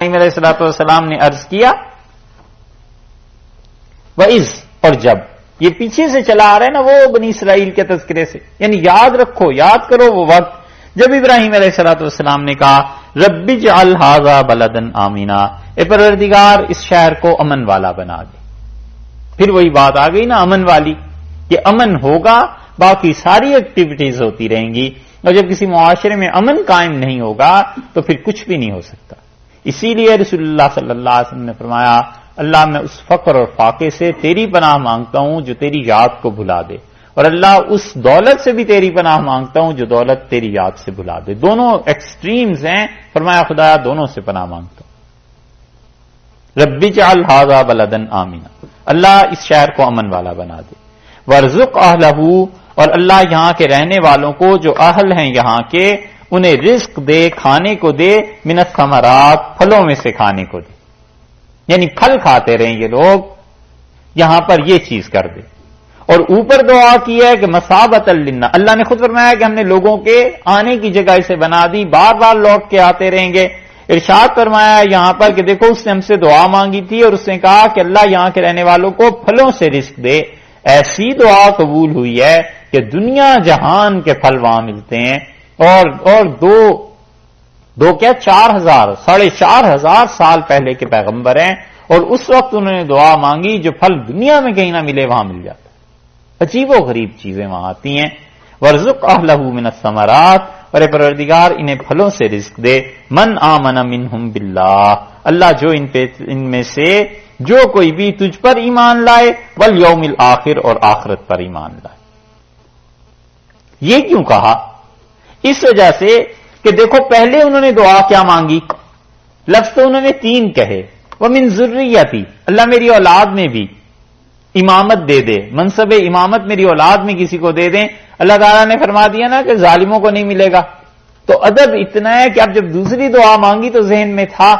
علیہ السلام نے عرض کیا وَإِذْ، اور جب، یہ پیچھے سے چلا آ رہا ہے نا وہ بنی اسرائیل کے تذکرے سے، یعنی یاد رکھو، یاد کرو وہ وقت جب ابراہیم علیہ السلام نے کہا رب اجعل ھذا بلدا آمنا، اے پروردگار اس شہر کو امن والا بنا دے۔ پھر وہی بات آ گئی نا امن والی، کہ امن ہوگا باقی ساری ایکٹیویٹیز ہوتی رہیں گی، اور جب کسی معاشرے میں امن قائم نہیں ہوگا تو پھر کچھ بھی نہیں ہو سکتا۔ اسی لیے رسول اللہ صلی اللہ علیہ وسلم نے فرمایا اللہ میں اس فقر اور فاقے سے تیری پناہ مانگتا ہوں جو تیری یاد کو بھلا دے، اور اللہ اس دولت سے بھی تیری پناہ مانگتا ہوں جو دولت تیری یاد سے بھلا دے۔ دونوں ایکسٹریمز ہیں، فرمایا خدایا دونوں سے پناہ مانگتا ہوں۔ رب اجعل ھذا بلدا آمنا، اللہ اس شہر کو امن والا بنا دے۔ وارزق اہلہ، اور اللہ یہاں کے رہنے والوں کو جو اہل ہیں یہاں کے انہیں رزق دے، کھانے کو دے، من الثمرات، پھلوں میں سے کھانے کو دے، یعنی پھل کھاتے رہیں یہ لوگ، یہاں پر یہ چیز کر دے۔ اور اوپر دعا کی ہے کہ مثابۃ للناس، اللہ نے خود فرمایا کہ ہم نے لوگوں کے آنے کی جگہ اسے بنا دی، بار بار لوٹ کے آتے رہیں گے۔ ارشاد فرمایا یہاں پر کہ دیکھو اس نے ہم سے دعا مانگی تھی اور اس نے کہا کہ اللہ یہاں کے رہنے والوں کو پھلوں سے رزق دے، ایسی دعا قبول ہوئی ہے کہ دنیا جہان کے پھل وہاں ملتے ہیں، اور دو کیا 4,000 سال پہلے کے پیغمبر ہیں، اور اس وقت انہوں نے دعا مانگی جو پھل دنیا میں کہیں نہ ملے وہاں مل جاتا ہے۔ عجیب و غریب چیزیں وہاں آتی ہیں۔ وارزق اہلہ من الثمرات، اور اے پروردگار انہیں پھلوں سے رزق دے، من آمن منہم باللہ، اللہ جو ان میں سے جو کوئی بھی تجھ پر ایمان لائے، والیوم الآخر، اور آخرت پر ایمان لائے۔ یہ کیوں کہا؟ اس وجہ سے کہ دیکھو پہلے انہوں نے دعا کیا مانگی، لفظ تو انہوں نے 3 کہے، وَمِن ذُرِّيَّتِي، اللہ میری اولاد میں بھی امامت دے دے، منصب امامت میری اولاد میں کسی کو دے دیں۔ اللہ تعالیٰ نے فرما دیا نا کہ ظالموں کو نہیں ملے گا، تو ادب اتنا ہے کہ اب جب دوسری دعا مانگی تو ذہن میں تھا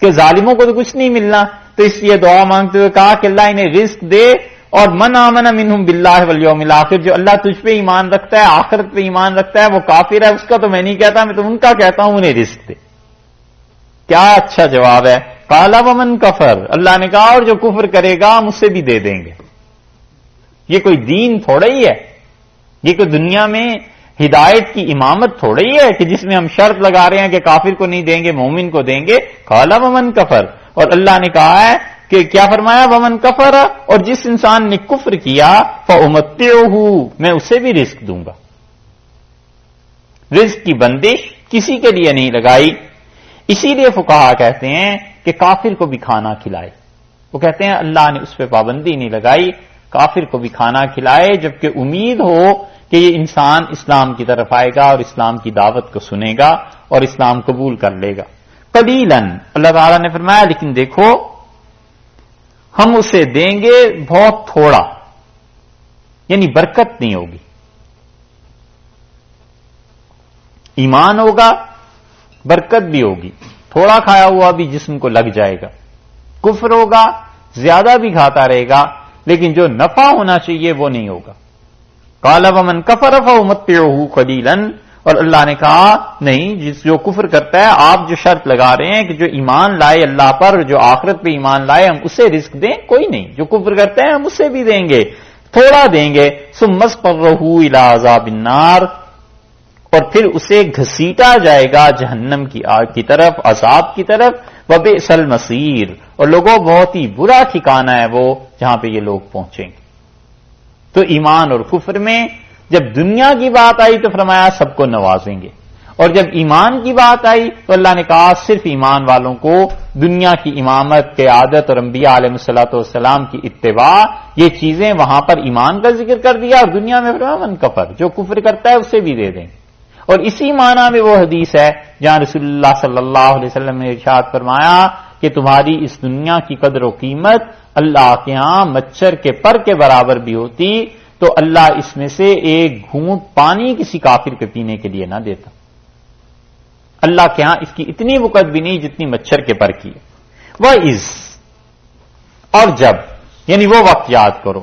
کہ ظالموں کو تو کچھ نہیں ملنا، تو اس لیے دعا مانگتے ہوئے کہا کہ اللہ انہیں رزق دے، اور من آمن منہم باللہ والیوم الآخر، جو اللہ تجھ پہ ایمان رکھتا ہے، آخرت پہ ایمان رکھتا ہے، وہ کافر ہے، اس کا تو میں نہیں کہتا، میں تو ان کا کہتا ہوں انہیں رزق دے۔ کیا اچھا جواب ہے۔ قال ومن کفر، اللہ نے کہا اور جو کفر کرے گا ہم اسے بھی دے دیں گے۔ یہ کوئی دین تھوڑا ہی ہے، یہ کوئی دنیا میں ہدایت کی امامت تھوڑا ہی ہے کہ جس میں ہم شرط لگا رہے ہیں کہ کافر کو نہیں دیں گے مومن کو دیں گے۔ قال ومن کفر، اور اللہ نے کہا ہے کہ کیا فرمایا ومن کفر، اور جس انسان نے کفر کیا فامتعہ، میں اسے بھی رزق دوں گا۔ رزق کی بندش کسی کے لیے نہیں لگائی، اسی لیے فقہا کہتے ہیں کہ کافر کو بھی کھانا کھلائے، وہ کہتے ہیں اللہ نے اس پہ پابندی نہیں لگائی، کافر کو بھی کھانا کھلائے جبکہ امید ہو کہ یہ انسان اسلام کی طرف آئے گا اور اسلام کی دعوت کو سنے گا اور اسلام قبول کر لے گا۔ قلیلاً، اللہ تعالیٰ نے فرمایا لیکن دیکھو ہم اسے دیں گے بہت تھوڑا، یعنی برکت نہیں ہوگی۔ ایمان ہوگا برکت بھی ہوگی، تھوڑا کھایا ہوا بھی جسم کو لگ جائے گا، کفر ہوگا زیادہ بھی کھاتا رہے گا لیکن جو نفع ہونا چاہیے وہ نہیں ہوگا۔ قال ومن کفر فامتعہ قلیلاً، اور اللہ نے کہا نہیں، جو کفر کرتا ہے آپ جو شرط لگا رہے ہیں کہ جو ایمان لائے اللہ پر، جو آخرت پہ ایمان لائے ہم اسے رزق دیں، کوئی نہیں، جو کفر کرتا ہے ہم اسے بھی دیں گے، تھوڑا دیں گے۔ ثم اضطرہ الی عذاب النار، اور پھر اسے گھسیٹا جائے گا جہنم کی آگ کی طرف، عذاب کی طرف۔ وبئس المصیر، اور لوگوں بہت ہی برا ٹھکانہ ہے وہ جہاں پہ یہ لوگ پہنچیں گے۔ تو ایمان اور کفر میں جب دنیا کی بات آئی تو فرمایا سب کو نوازیں گے، اور جب ایمان کی بات آئی تو اللہ نے کہا صرف ایمان والوں کو دنیا کی امامت، قیادت اور انبیاء علیہ الصلوۃ والسلام کی اتباع، یہ چیزیں وہاں پر ایمان کا ذکر کر دیا، اور دنیا میں فرمایا من کفر، جو کفر کرتا ہے اسے بھی دے دیں گے۔ اور اسی معنی میں وہ حدیث ہے جہاں رسول اللہ صلی اللہ علیہ وسلم نے ارشاد فرمایا کہ تمہاری اس دنیا کی قدر و قیمت اللہ کے ہاں مچھر کے پر کے برابر بھی ہوتی تو اللہ اس میں سے ایک گھونٹ پانی کسی کافر کے پینے کے لیے نہ دیتا۔ اللہ کے ہاں اس کی اتنی وقت بھی نہیں جتنی مچھر کے پر کی۔ وَإِذْ، اور جب، یعنی وہ وقت یاد کرو،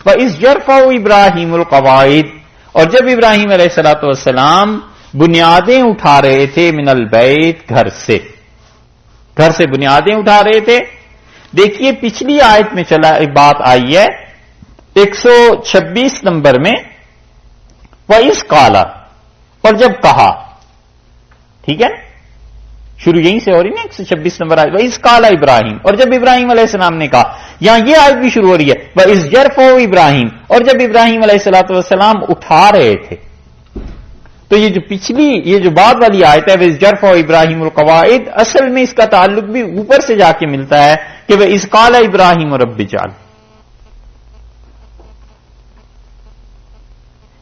وَإِذْ يَرْفَعُ إِبْرَاهِيمُ الْقَوَاعِدَ، اور جب ابراہیم علیہ السلام بنیادیں اٹھا رہے تھے من البیت، گھر سے، گھر سے بنیادیں اٹھا رہے تھے. دیکھیے پچھلی آیت میں چلا ایک بات آئی ہے 126 نمبر میں، وَإِذْ قَالَ، اور جب کہا، ٹھیک ہے شروع یہیں سے ہو رہی نا 126 نمبر آیت، وَإِذْ قَالَ ابراہیم، اور جب ابراہیم علیہ السلام نے کہا. یہاں یہ آیت بھی شروع ہو رہی ہے وَإِذْ يَرْفَعُ ابراہیم، اور جب ابراہیم علیہ السلام اٹھا رہے تھے. تو یہ جو پچھلی یہ جو بعد والی آیت ہے وَإِذْ يَرْفَعُ ابراہیم الْقَوَاعِدَ، اصل میں اس کا تعلق بھی اوپر سے جا کے ملتا ہے کہ وَإِذْ قَالَ ابراہیم رَبِّ اجْعَلْ.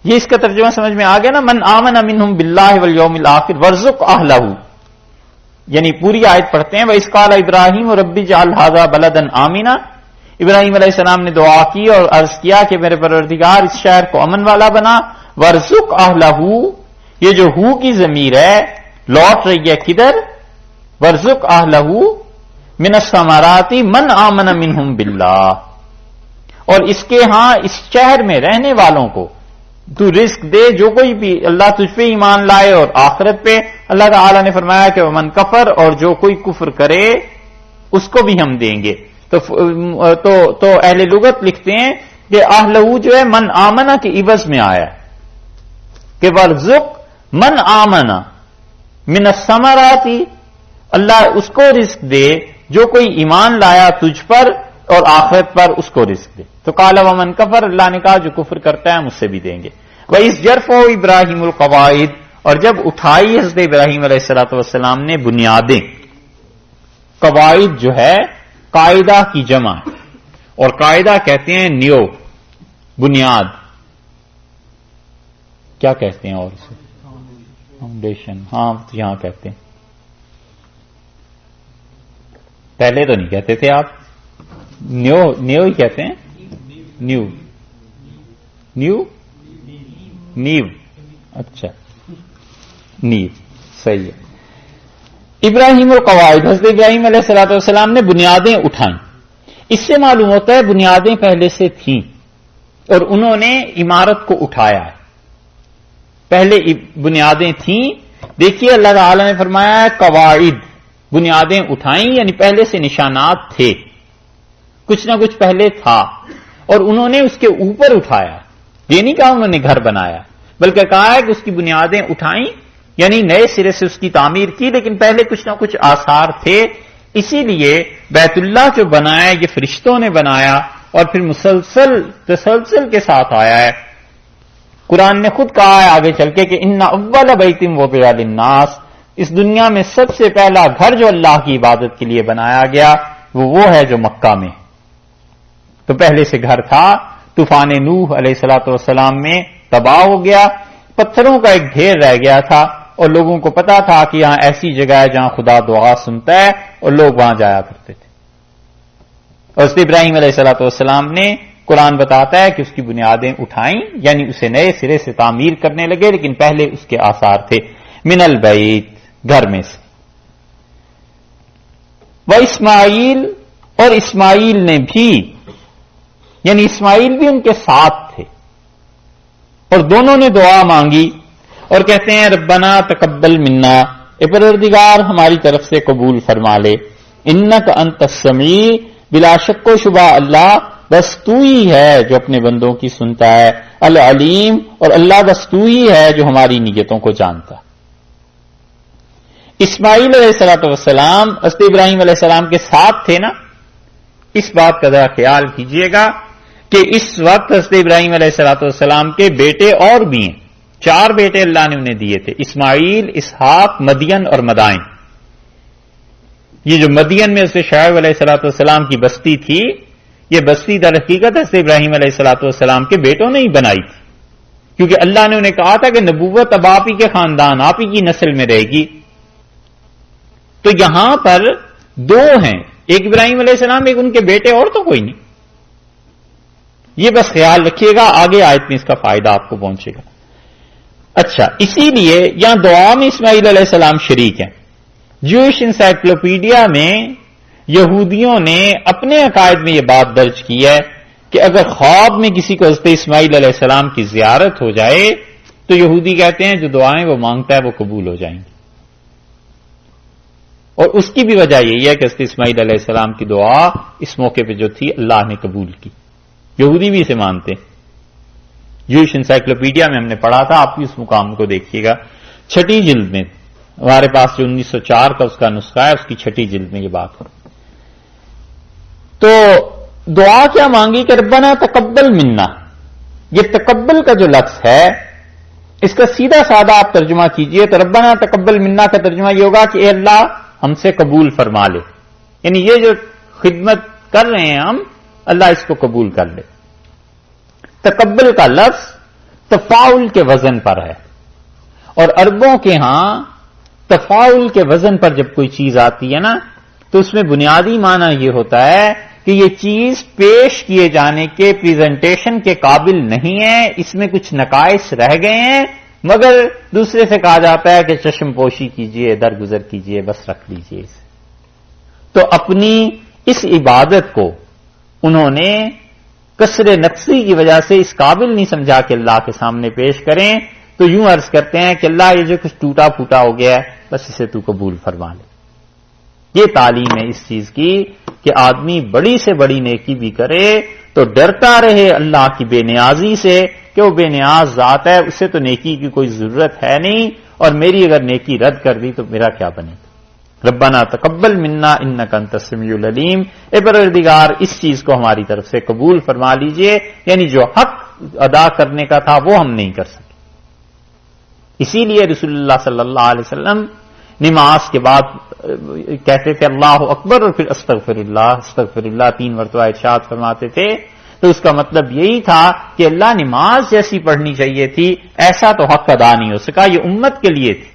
یہ اس کا ترجمہ سمجھ میں آ گیا نا، من آمن منہم باللہ والیوم الآخر وارزق اہلہ، یعنی پوری آیت پڑھتے ہیں وَإِذْ قَالَ ابراہیم رَبِّ اجْعَلْ هَذَا بَلَدًا آمِنًا. ابراہیم علیہ السلام نے دعا کی اور عرض کیا کہ میرے پروردگار اس شہر کو امن والا بنا. وارزق اہلہ، یہ جو ہو کی ضمیر ہے لوٹ رہی ہے کدھر؟ وارزق اہلہ من الثمرات من آمن منہم باللہ، اور اس کے ہاں اس شہر میں رہنے والوں کو تو رزق دے جو کوئی بھی اللہ تجھ پہ ایمان لائے اور آخرت پہ. اللہ تعالی نے فرمایا کہ من کفر، اور جو کوئی کفر کرے اس کو بھی ہم دیں گے. تو اہل لغت لکھتے ہیں کہ اہلہ جو ہے من آمنہ کے عوض میں آیا کہ ورزق من آمنہ من الثمرات، اللہ اس کو رزق دے جو کوئی ایمان لایا تجھ پر اور آخرت پر اس کو رزق دے. تو قال ومن کفر، اللہ نے کہا جو کفر کرتا ہے ہم اس سے بھی دیں گے. وَإِذْ يَرْفَعُ ابراہیم الْقَوَاعِدَ، اور جب اٹھائی حضرت ابراہیم علیہ السلام نے بنیادیں. قواعد جو ہے قاعدہ کی جمع، اور قاعدہ کہتے ہیں نیو، بنیاد کیا کہتے ہیں اور اسے فاؤنڈیشن، ہاں یہاں کہتے ہیں. پہلے تو نہیں کہتے تھے آپ، نیو ہی کہتے ہیں، نیو اچھا نیو صحیح ہے. ابراہیم القواعد، حضرت ابراہیم علیہ السلام نے بنیادیں اٹھائیں. اس سے معلوم ہوتا ہے بنیادیں پہلے سے تھیں اور انہوں نے عمارت کو اٹھایا ہے. پہلے بنیادیں تھیں. دیکھیے اللہ تعالی نے فرمایا ہے قواعد، بنیادیں اٹھائیں، یعنی پہلے سے نشانات تھے، کچھ نہ کچھ پہلے تھا اور انہوں نے اس کے اوپر اٹھایا. یہ نہیں کہا انہوں نے گھر بنایا، بلکہ کہا ہے کہ اس کی بنیادیں اٹھائیں، یعنی نئے سرے سے اس کی تعمیر کی، لیکن پہلے کچھ نہ کچھ آثار تھے. اسی لیے بیت اللہ جو بنایا یہ فرشتوں نے بنایا اور پھر تسلسل کے ساتھ آیا ہے. قرآن نے خود کہا ہے آگے چل کے کہ ان اول بیت وضع للناس، اس دنیا میں سب سے پہلا گھر جو اللہ کی عبادت کے لیے بنایا گیا وہ ہے جو مکہ میں. تو پہلے سے گھر تھا، طوفان نوح علیہ السلام میں تباہ ہو گیا، پتھروں کا ایک ڈھیر رہ گیا تھا اور لوگوں کو پتا تھا کہ یہاں ایسی جگہ ہے جہاں خدا دعا سنتا ہے اور لوگ وہاں جایا کرتے تھے. اور حضرت ابراہیم علیہ السلام نے قرآن بتاتا ہے کہ اس کی بنیادیں اٹھائیں، یعنی اسے نئے سرے سے تعمیر کرنے لگے، لیکن پہلے اس کے آثار تھے. من البیت، گھر میں سے. واسماعیل، اور اسماعیل نے بھی، یعنی اسماعیل بھی ان کے ساتھ تھے اور دونوں نے دعا مانگی اور کہتے ہیں ربنا تقبل منا، اے پروردگار ہماری طرف سے قبول فرما لے. انک انت السمیع، بلا شک و شبہ اللہ بس تو ہی ہے جو اپنے بندوں کی سنتا ہے. العلیم، اور اللہ بس تو ہی ہے جو ہماری نیتوں کو جانتا. اسماعیل علیہ السلام حضرت ابراہیم علیہ السلام کے ساتھ تھے نا. اس بات کا ذرا خیال کیجئے گا کہ اس وقت حضرت ابراہیم علیہ السلام کے بیٹے اور بھی ہیں. 4 بیٹے اللہ نے انہیں دیے تھے، اسماعیل، اسحاق، مدین اور مدائن. یہ جو مدین میں حضرت شعیب علیہ السلام کی بستی تھی، یہ بستی در حقیقت حضرت ابراہیم علیہ السلام کے بیٹوں نے ہی بنائی تھی، کیونکہ اللہ نے انہیں کہا تھا کہ نبوت اب آپ ہی کے خاندان، آپ ہی کی نسل میں رہے گی. تو یہاں پر 2 ہیں، ایک ابراہیم علیہ السلام، ایک ان کے بیٹے، اور تو کوئی نہیں. یہ بس خیال رکھیے گا، آگے آیت میں اس کا فائدہ آپ کو پہنچے گا. اچھا، اسی لیے یہاں دعا میں اسماعیل علیہ السلام شریک ہیں. جوش انسائکلوپیڈیا میں یہودیوں نے اپنے عقائد میں یہ بات درج کی ہے کہ اگر خواب میں کسی کو حضرت اسماعیل علیہ السلام کی زیارت ہو جائے تو یہودی کہتے ہیں جو دعائیں وہ مانگتا ہے وہ قبول ہو جائیں گی. اور اس کی بھی وجہ یہی ہے کہ حضرت اسماعیل علیہ السلام کی دعا اس موقع پہ جو تھی اللہ نے قبول کی. یہودی بھی اسے مانتے. جوئش انسائکلوپیڈیا میں ہم نے پڑھا تھا, آپ بھی اس مقام کو دیکھیے گا, 6 جلد میں ہمارے پاس جو 1904 کا اس کا نسخہ ہے, اس کی 6 جلد میں یہ بات ہو. تو دعا کیا مانگی کہ ربنا تقبل منا. یہ تقبل کا جو لفظ ہے اس کا سیدھا سادہ آپ ترجمہ کیجئے تو ربنا تقبل منا کا ترجمہ یہ ہوگا کہ اے اللہ ہم سے قبول فرما لے. یعنی یہ جو خدمت کر رہے ہیں ہم, اللہ اس کو قبول کر لے. تقبل کا لفظ تفاعل کے وزن پر ہے, اور عربوں کے ہاں تفاعل کے وزن پر جب کوئی چیز آتی ہے نا تو اس میں بنیادی معنی یہ ہوتا ہے کہ یہ چیز پیش کیے جانے کے پریزنٹیشن کے قابل نہیں ہے, اس میں کچھ نقائص رہ گئے ہیں, مگر دوسرے سے کہا جاتا ہے کہ چشم پوشی کیجئے, درگزر کیجئے, بس رکھ لیجئے اسے. تو اپنی اس عبادت کو انہوں نے کسر نقصی کی وجہ سے اس قابل نہیں سمجھا کہ اللہ کے سامنے پیش کریں, تو یوں عرض کرتے ہیں کہ اللہ یہ جو کچھ ٹوٹا پھوٹا ہو گیا ہے بس اسے تو قبول فرما لے. یہ تعلیم ہے اس چیز کی کہ آدمی بڑی سے بڑی نیکی بھی کرے تو ڈرتا رہے اللہ کی بے نیازی سے کہ وہ بے نیاز ذات ہے, اسے تو نیکی کی کوئی ضرورت ہے نہیں, اور میری اگر نیکی رد کر دی تو میرا کیا بنے گا. ربنا تقبل منا انک انت السمیع العلیم. اے پروردگار اس چیز کو ہماری طرف سے قبول فرما لیجئے. یعنی جو حق ادا کرنے کا تھا وہ ہم نہیں کر سکے. اسی لیے رسول اللہ صلی اللہ علیہ وسلم نماز کے بعد کہتے تھے اللہ اکبر اور پھر استغفر اللہ 3 مرتبہ ارشاد فرماتے تھے. تو اس کا مطلب یہی تھا کہ اللہ نماز جیسی پڑھنی چاہیے تھی ایسا تو حق ادا نہیں ہو سکا. یہ امت کے لیے تھی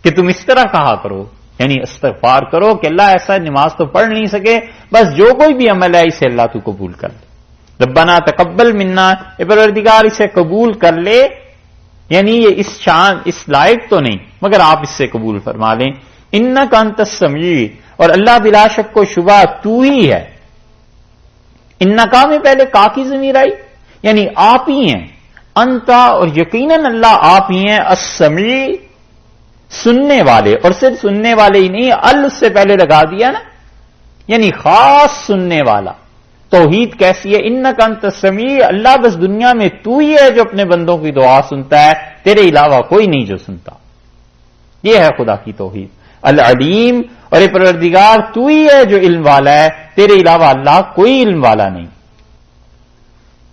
کہ تم اس طرح کہا کرو, یعنی استغفار کرو کہ اللہ ایسا نماز تو پڑھ نہیں سکے, بس جو کوئی بھی عمل ہے اسے اللہ تو قبول کر لے. ربنا تقبل منا, اے پروردگار اسے قبول کر لے. یعنی یہ اس شان اس لائق تو نہیں مگر آپ اس سے قبول فرما لیں. انک انت السمیع, اور اللہ بلا شک و شبہ تو ہی ہے. انکا میں پہلے کا کی ضمیر آئی, یعنی آپ ہی ہیں. انتا, اور یقیناً اللہ آپ ہی ہیں. السمیع, سننے والے, اور صرف سننے والے ہی نہیں, ال اس سے پہلے لگا دیا نا, یعنی خاص سننے والا. توحید کیسی ہے؟ انک انت السمیع, اللہ بس دنیا میں تو ہی ہے جو اپنے بندوں کی دعا سنتا ہے, تیرے علاوہ کوئی نہیں جو سنتا. یہ ہے خدا کی توحید. العلیم, اور اے پروردگار تو ہی ہے جو علم والا ہے, تیرے علاوہ اللہ کوئی علم والا نہیں.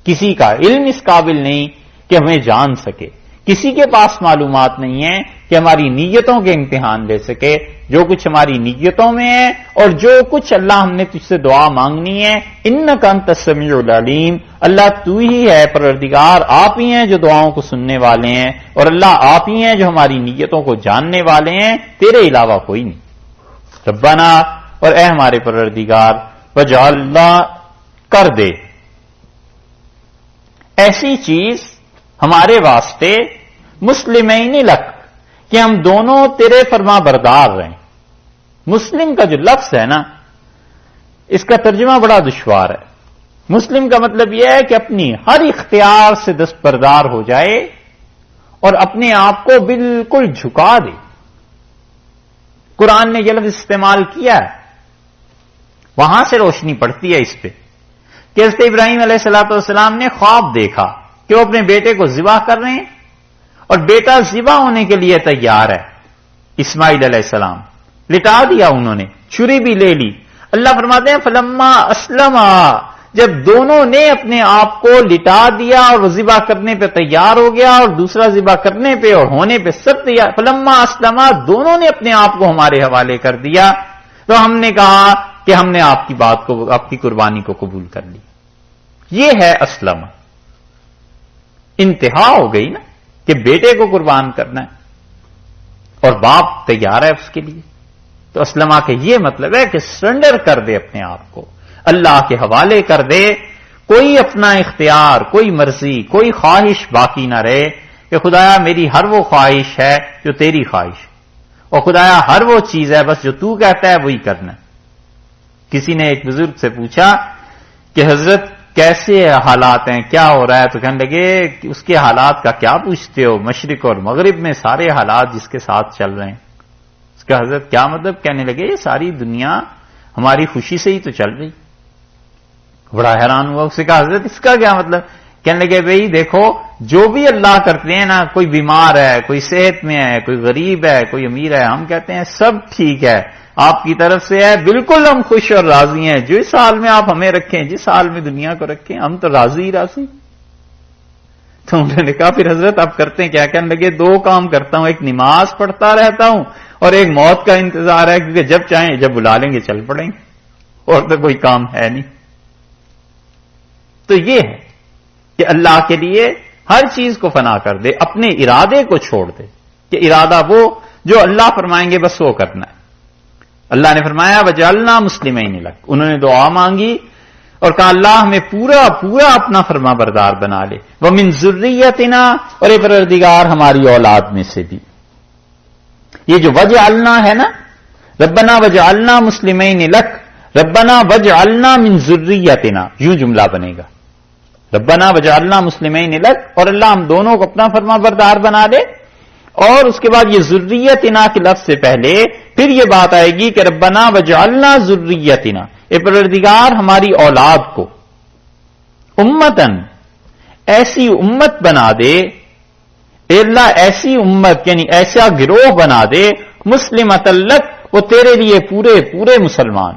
کسی کا علم اس قابل نہیں کہ ہمیں جان سکے, کسی کے پاس معلومات نہیں ہے کہ ہماری نیتوں کے امتحان لے سکے. جو کچھ ہماری نیتوں میں ہے اور جو کچھ اللہ ہم نے تجھ سے دعا مانگنی ہے, انک انت السمیع العلیم, اللہ تو ہی ہے پروردگار, آپ ہی ہیں جو دعاؤں کو سننے والے ہیں, اور اللہ آپ ہی ہیں جو ہماری نیتوں کو جاننے والے ہیں, تیرے علاوہ کوئی نہیں. ربنا, اور اے ہمارے پروردگار, وجعلنا, کر دے ایسی چیز ہمارے واسطے مسلمین لک, کہ ہم دونوں تیرے فرما بردار رہیں. مسلم کا جو لفظ ہے نا اس کا ترجمہ بڑا دشوار ہے. مسلم کا مطلب یہ ہے کہ اپنی ہر اختیار سے دستبردار ہو جائے اور اپنے آپ کو بالکل جھکا دے. قرآن نے یہ لفظ استعمال کیا ہے, وہاں سے روشنی پڑتی ہے اس پہ کہ حضرت ابراہیم علیہ السلام نے خواب دیکھا کہ وہ اپنے بیٹے کو ذبح کر رہے ہیں اور بیٹا ذبح ہونے کے لیے تیار ہے. اسماعیل علیہ السلام لٹا دیا انہوں نے, چھری بھی لے لی. اللہ فرماتے ہیں فلما اسلما, جب دونوں نے اپنے آپ کو لٹا دیا اور وہ ذبح کرنے پہ تیار ہو گیا اور دوسرا ذبح کرنے پہ اور ہونے پہ سب تیار, فلما اسلما, دونوں نے اپنے آپ کو ہمارے حوالے کر دیا, تو ہم نے کہا کہ ہم نے آپ کی بات کو, آپ کی قربانی کو قبول کر لی. یہ ہے اسلم. انتہا ہو گئی نا کہ بیٹے کو قربان کرنا ہے اور باپ تیار ہے اس کے لیے. تو اسلمہ کے یہ مطلب ہے کہ سرنڈر کر دے اپنے آپ کو, اللہ کے حوالے کر دے. کوئی اپنا اختیار, کوئی مرضی, کوئی خواہش باقی نہ رہے کہ خدایا میری ہر وہ خواہش ہے جو تیری خواہش ہے, اور خدایا ہر وہ چیز ہے بس جو تو کہتا ہے وہی کرنا ہے. کسی نے ایک بزرگ سے پوچھا کہ حضرت کیسے حالات ہیں, کیا ہو رہا ہے؟ تو کہنے لگے کہ اس کے حالات کا کیا پوچھتے ہو, مشرق اور مغرب میں سارے حالات جس کے ساتھ چل رہے ہیں, اس کا حضرت کیا مطلب؟ کہنے لگے یہ ساری دنیا ہماری خوشی سے ہی تو چل رہی. بڑا حیران ہوا. اس سے کہا حضرت اس کا کیا مطلب؟ کہنے لگے بھئی دیکھو جو بھی اللہ کرتے ہیں نا، کوئی بیمار ہے، کوئی صحت میں ہے، کوئی غریب ہے، کوئی امیر ہے، ہم کہتے ہیں سب ٹھیک ہے، آپ کی طرف سے ہے، بالکل ہم خوش اور راضی ہیں، جس حال میں آپ ہمیں رکھیں، جس حال میں دنیا کو رکھیں، ہم تو راضی ہی راضی. تو انہوں نے کہا پھر حضرت آپ کرتے ہیں کیا؟ کہنے لگے دو کام کرتا ہوں، ایک نماز پڑھتا رہتا ہوں اور ایک موت کا انتظار ہے، کیونکہ جب چاہیں جب بلا لیں گے چل پڑیں گے، اور تو کوئی کام ہے نہیں. تو یہ ہے کہ اللہ کے لیے ہر چیز کو فنا کر دے، اپنے ارادے کو چھوڑ دے کہ ارادہ وہ جو اللہ فرمائیں گے بس وہ کرنا ہے. اللہ نے فرمایا وجعلنا مسلمین لک، انہوں نے دعا مانگی اور کہا اللہ ہمیں پورا پورا اپنا فرما بردار بنا لے. ومن ذریتنا، اور اے پروردگار ہماری اولاد میں سے بھی. یہ جو وجعلنا ہے نا، ربنا وجعلنا مسلمین لک، ربنا وجعلنا من ذریتنا، یوں جملہ بنے گا، ربنا وجعلنا مسلمین لک، اور اللہ ہم دونوں کو اپنا فرما بردار بنا دے. اور اس کے بعد یہ ذریتنا کے لفظ سے پہلے پھر یہ بات آئے گی کہ ربنا وجعلنا ذریتنا، اے پروردگار ہماری اولاد کو امتن، ایسی امت بنا دے، اے اللہ ایسی امت یعنی ایسا گروہ بنا دے، مسلمۃ لک، وہ تیرے لیے پورے پورے مسلمان.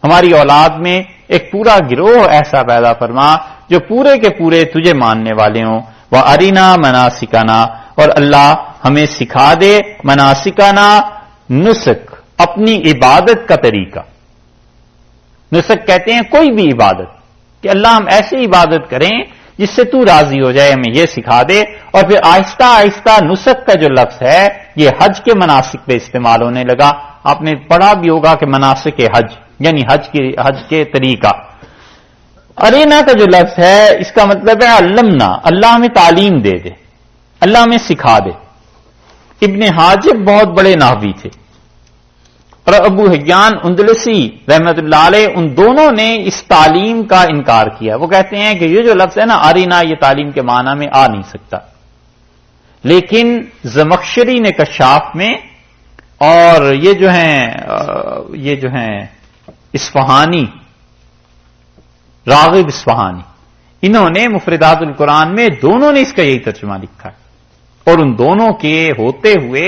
ہماری اولاد میں ایک پورا گروہ ایسا پیدا فرما جو پورے کے پورے تجھے ماننے والے ہوں. وَأَرِنَا مَنَاسِكَنَا، اور اللہ ہمیں سکھا دے مناسکنا، نسک، اپنی عبادت کا طریقہ. نسک کہتے ہیں کوئی بھی عبادت، کہ اللہ ہم ایسی عبادت کریں جس سے تو راضی ہو جائے، ہمیں یہ سکھا دے. اور پھر آہستہ آہستہ نسک کا جو لفظ ہے یہ حج کے مناسک پہ استعمال ہونے لگا. آپ نے پڑھا بھی ہوگا کہ مناسک حج یعنی حج کے طریقہ. ارینا کا جو لفظ ہے اس کا مطلب ہے علمنا، اللہ ہمیں تعلیم دے دے، اللہ ہمیں سکھا دے. ابن حاجب بہت بڑے نحوی تھے اور ابو حیان اندلسی رحمت اللہ علیہ، ان دونوں نے اس تعلیم کا انکار کیا. وہ کہتے ہیں کہ یہ جو لفظ ہے نا ارینا، یہ تعلیم کے معنی میں آ نہیں سکتا. لیکن زمخشری نے کشاف میں، اور یہ جو ہیں اصفہانی، راغب اصفہانی، انہوں نے مفردات القرآن میں دونوں نے اس کا یہی ترجمہ لکھا ہے. اور ان دونوں کے ہوتے ہوئے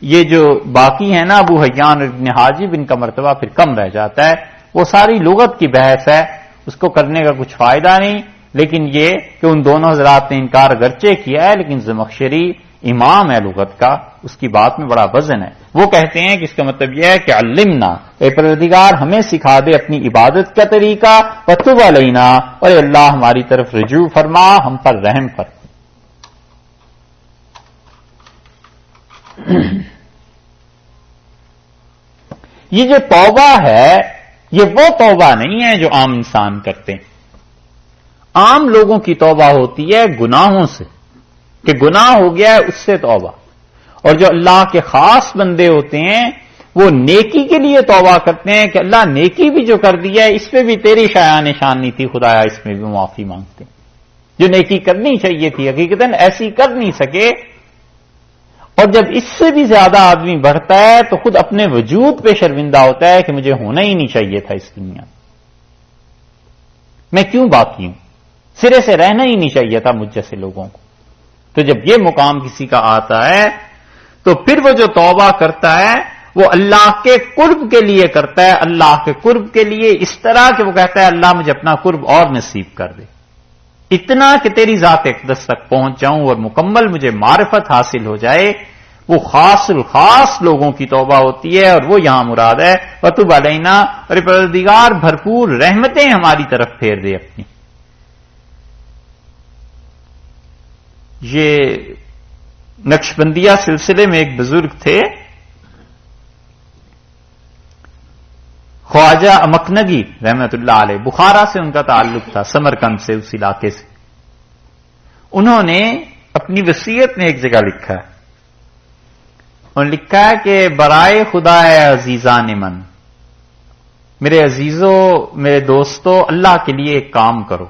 یہ جو باقی ہے نا ابو حیان اور ابن حاجب، ان کا مرتبہ پھر کم رہ جاتا ہے. وہ ساری لغت کی بحث ہے، اس کو کرنے کا کچھ فائدہ نہیں. لیکن یہ کہ ان دونوں حضرات نے انکار گرچہ کیا ہے، لیکن زمخشری امام ہے لغت کا، اس کی بات میں بڑا وزن ہے. وہ کہتے ہیں کہ اس کا مطلب یہ ہے کہ علمنا، اے پروردگار ہمیں سکھا دے اپنی عبادت کا طریقہ، وتب علینا، اور اے اللہ ہماری طرف رجوع فرما، ہم پر رحم فرما. یہ جو توبہ ہے یہ وہ توبہ نہیں ہے جو عام انسان کرتے ہیں. عام لوگوں کی توبہ ہوتی ہے گناہوں سے، کہ گناہ ہو گیا ہے اس سے توبہ. اور جو اللہ کے خاص بندے ہوتے ہیں وہ نیکی کے لیے توبہ کرتے ہیں کہ اللہ نیکی بھی جو کر دی ہے اس پہ بھی تیری شایان نشانی تھی خدایا، اس میں بھی معافی مانگتے ہیں. جو نیکی کرنی چاہیے تھی حقیقتاً ایسی کر نہیں سکے. اور جب اس سے بھی زیادہ آدمی بڑھتا ہے تو خود اپنے وجود پہ شرمندہ ہوتا ہے کہ مجھے ہونا ہی نہیں چاہیے تھا اس دنیا میں کیوں باقی ہوں، سرے سے رہنا ہی نہیں چاہیے تھا مجھ جیسے لوگوں کو. تو جب یہ مقام کسی کا آتا ہے تو پھر وہ جو توبہ کرتا ہے وہ اللہ کے قرب کے لیے کرتا ہے، اللہ کے قرب کے لیے اس طرح کہ وہ کہتا ہے اللہ مجھے اپنا قرب اور نصیب کر دے، اتنا کہ تیری ذات اقدس تک پہنچ جاؤں اور مکمل مجھے معرفت حاصل ہو جائے. وہ خاص الخاص لوگوں کی توبہ ہوتی ہے اور وہ یہاں مراد ہے وتب علینا، اور پروردگار بھرپور رحمتیں ہماری طرف پھیر دے اپنی. یہ نقشبندیہ سلسلے میں ایک بزرگ تھے خواجہ امکنگی رحمت اللہ علیہ، بخارا سے ان کا تعلق تھا، سمرقند سے، اس علاقے سے. انہوں نے اپنی وصیت میں ایک جگہ لکھا ہے، انہوں نے لکھا ہے کہ برائے خدا ہے عزیزان من، میرے عزیزوں میرے دوستوں اللہ کے لیے ایک کام کرو.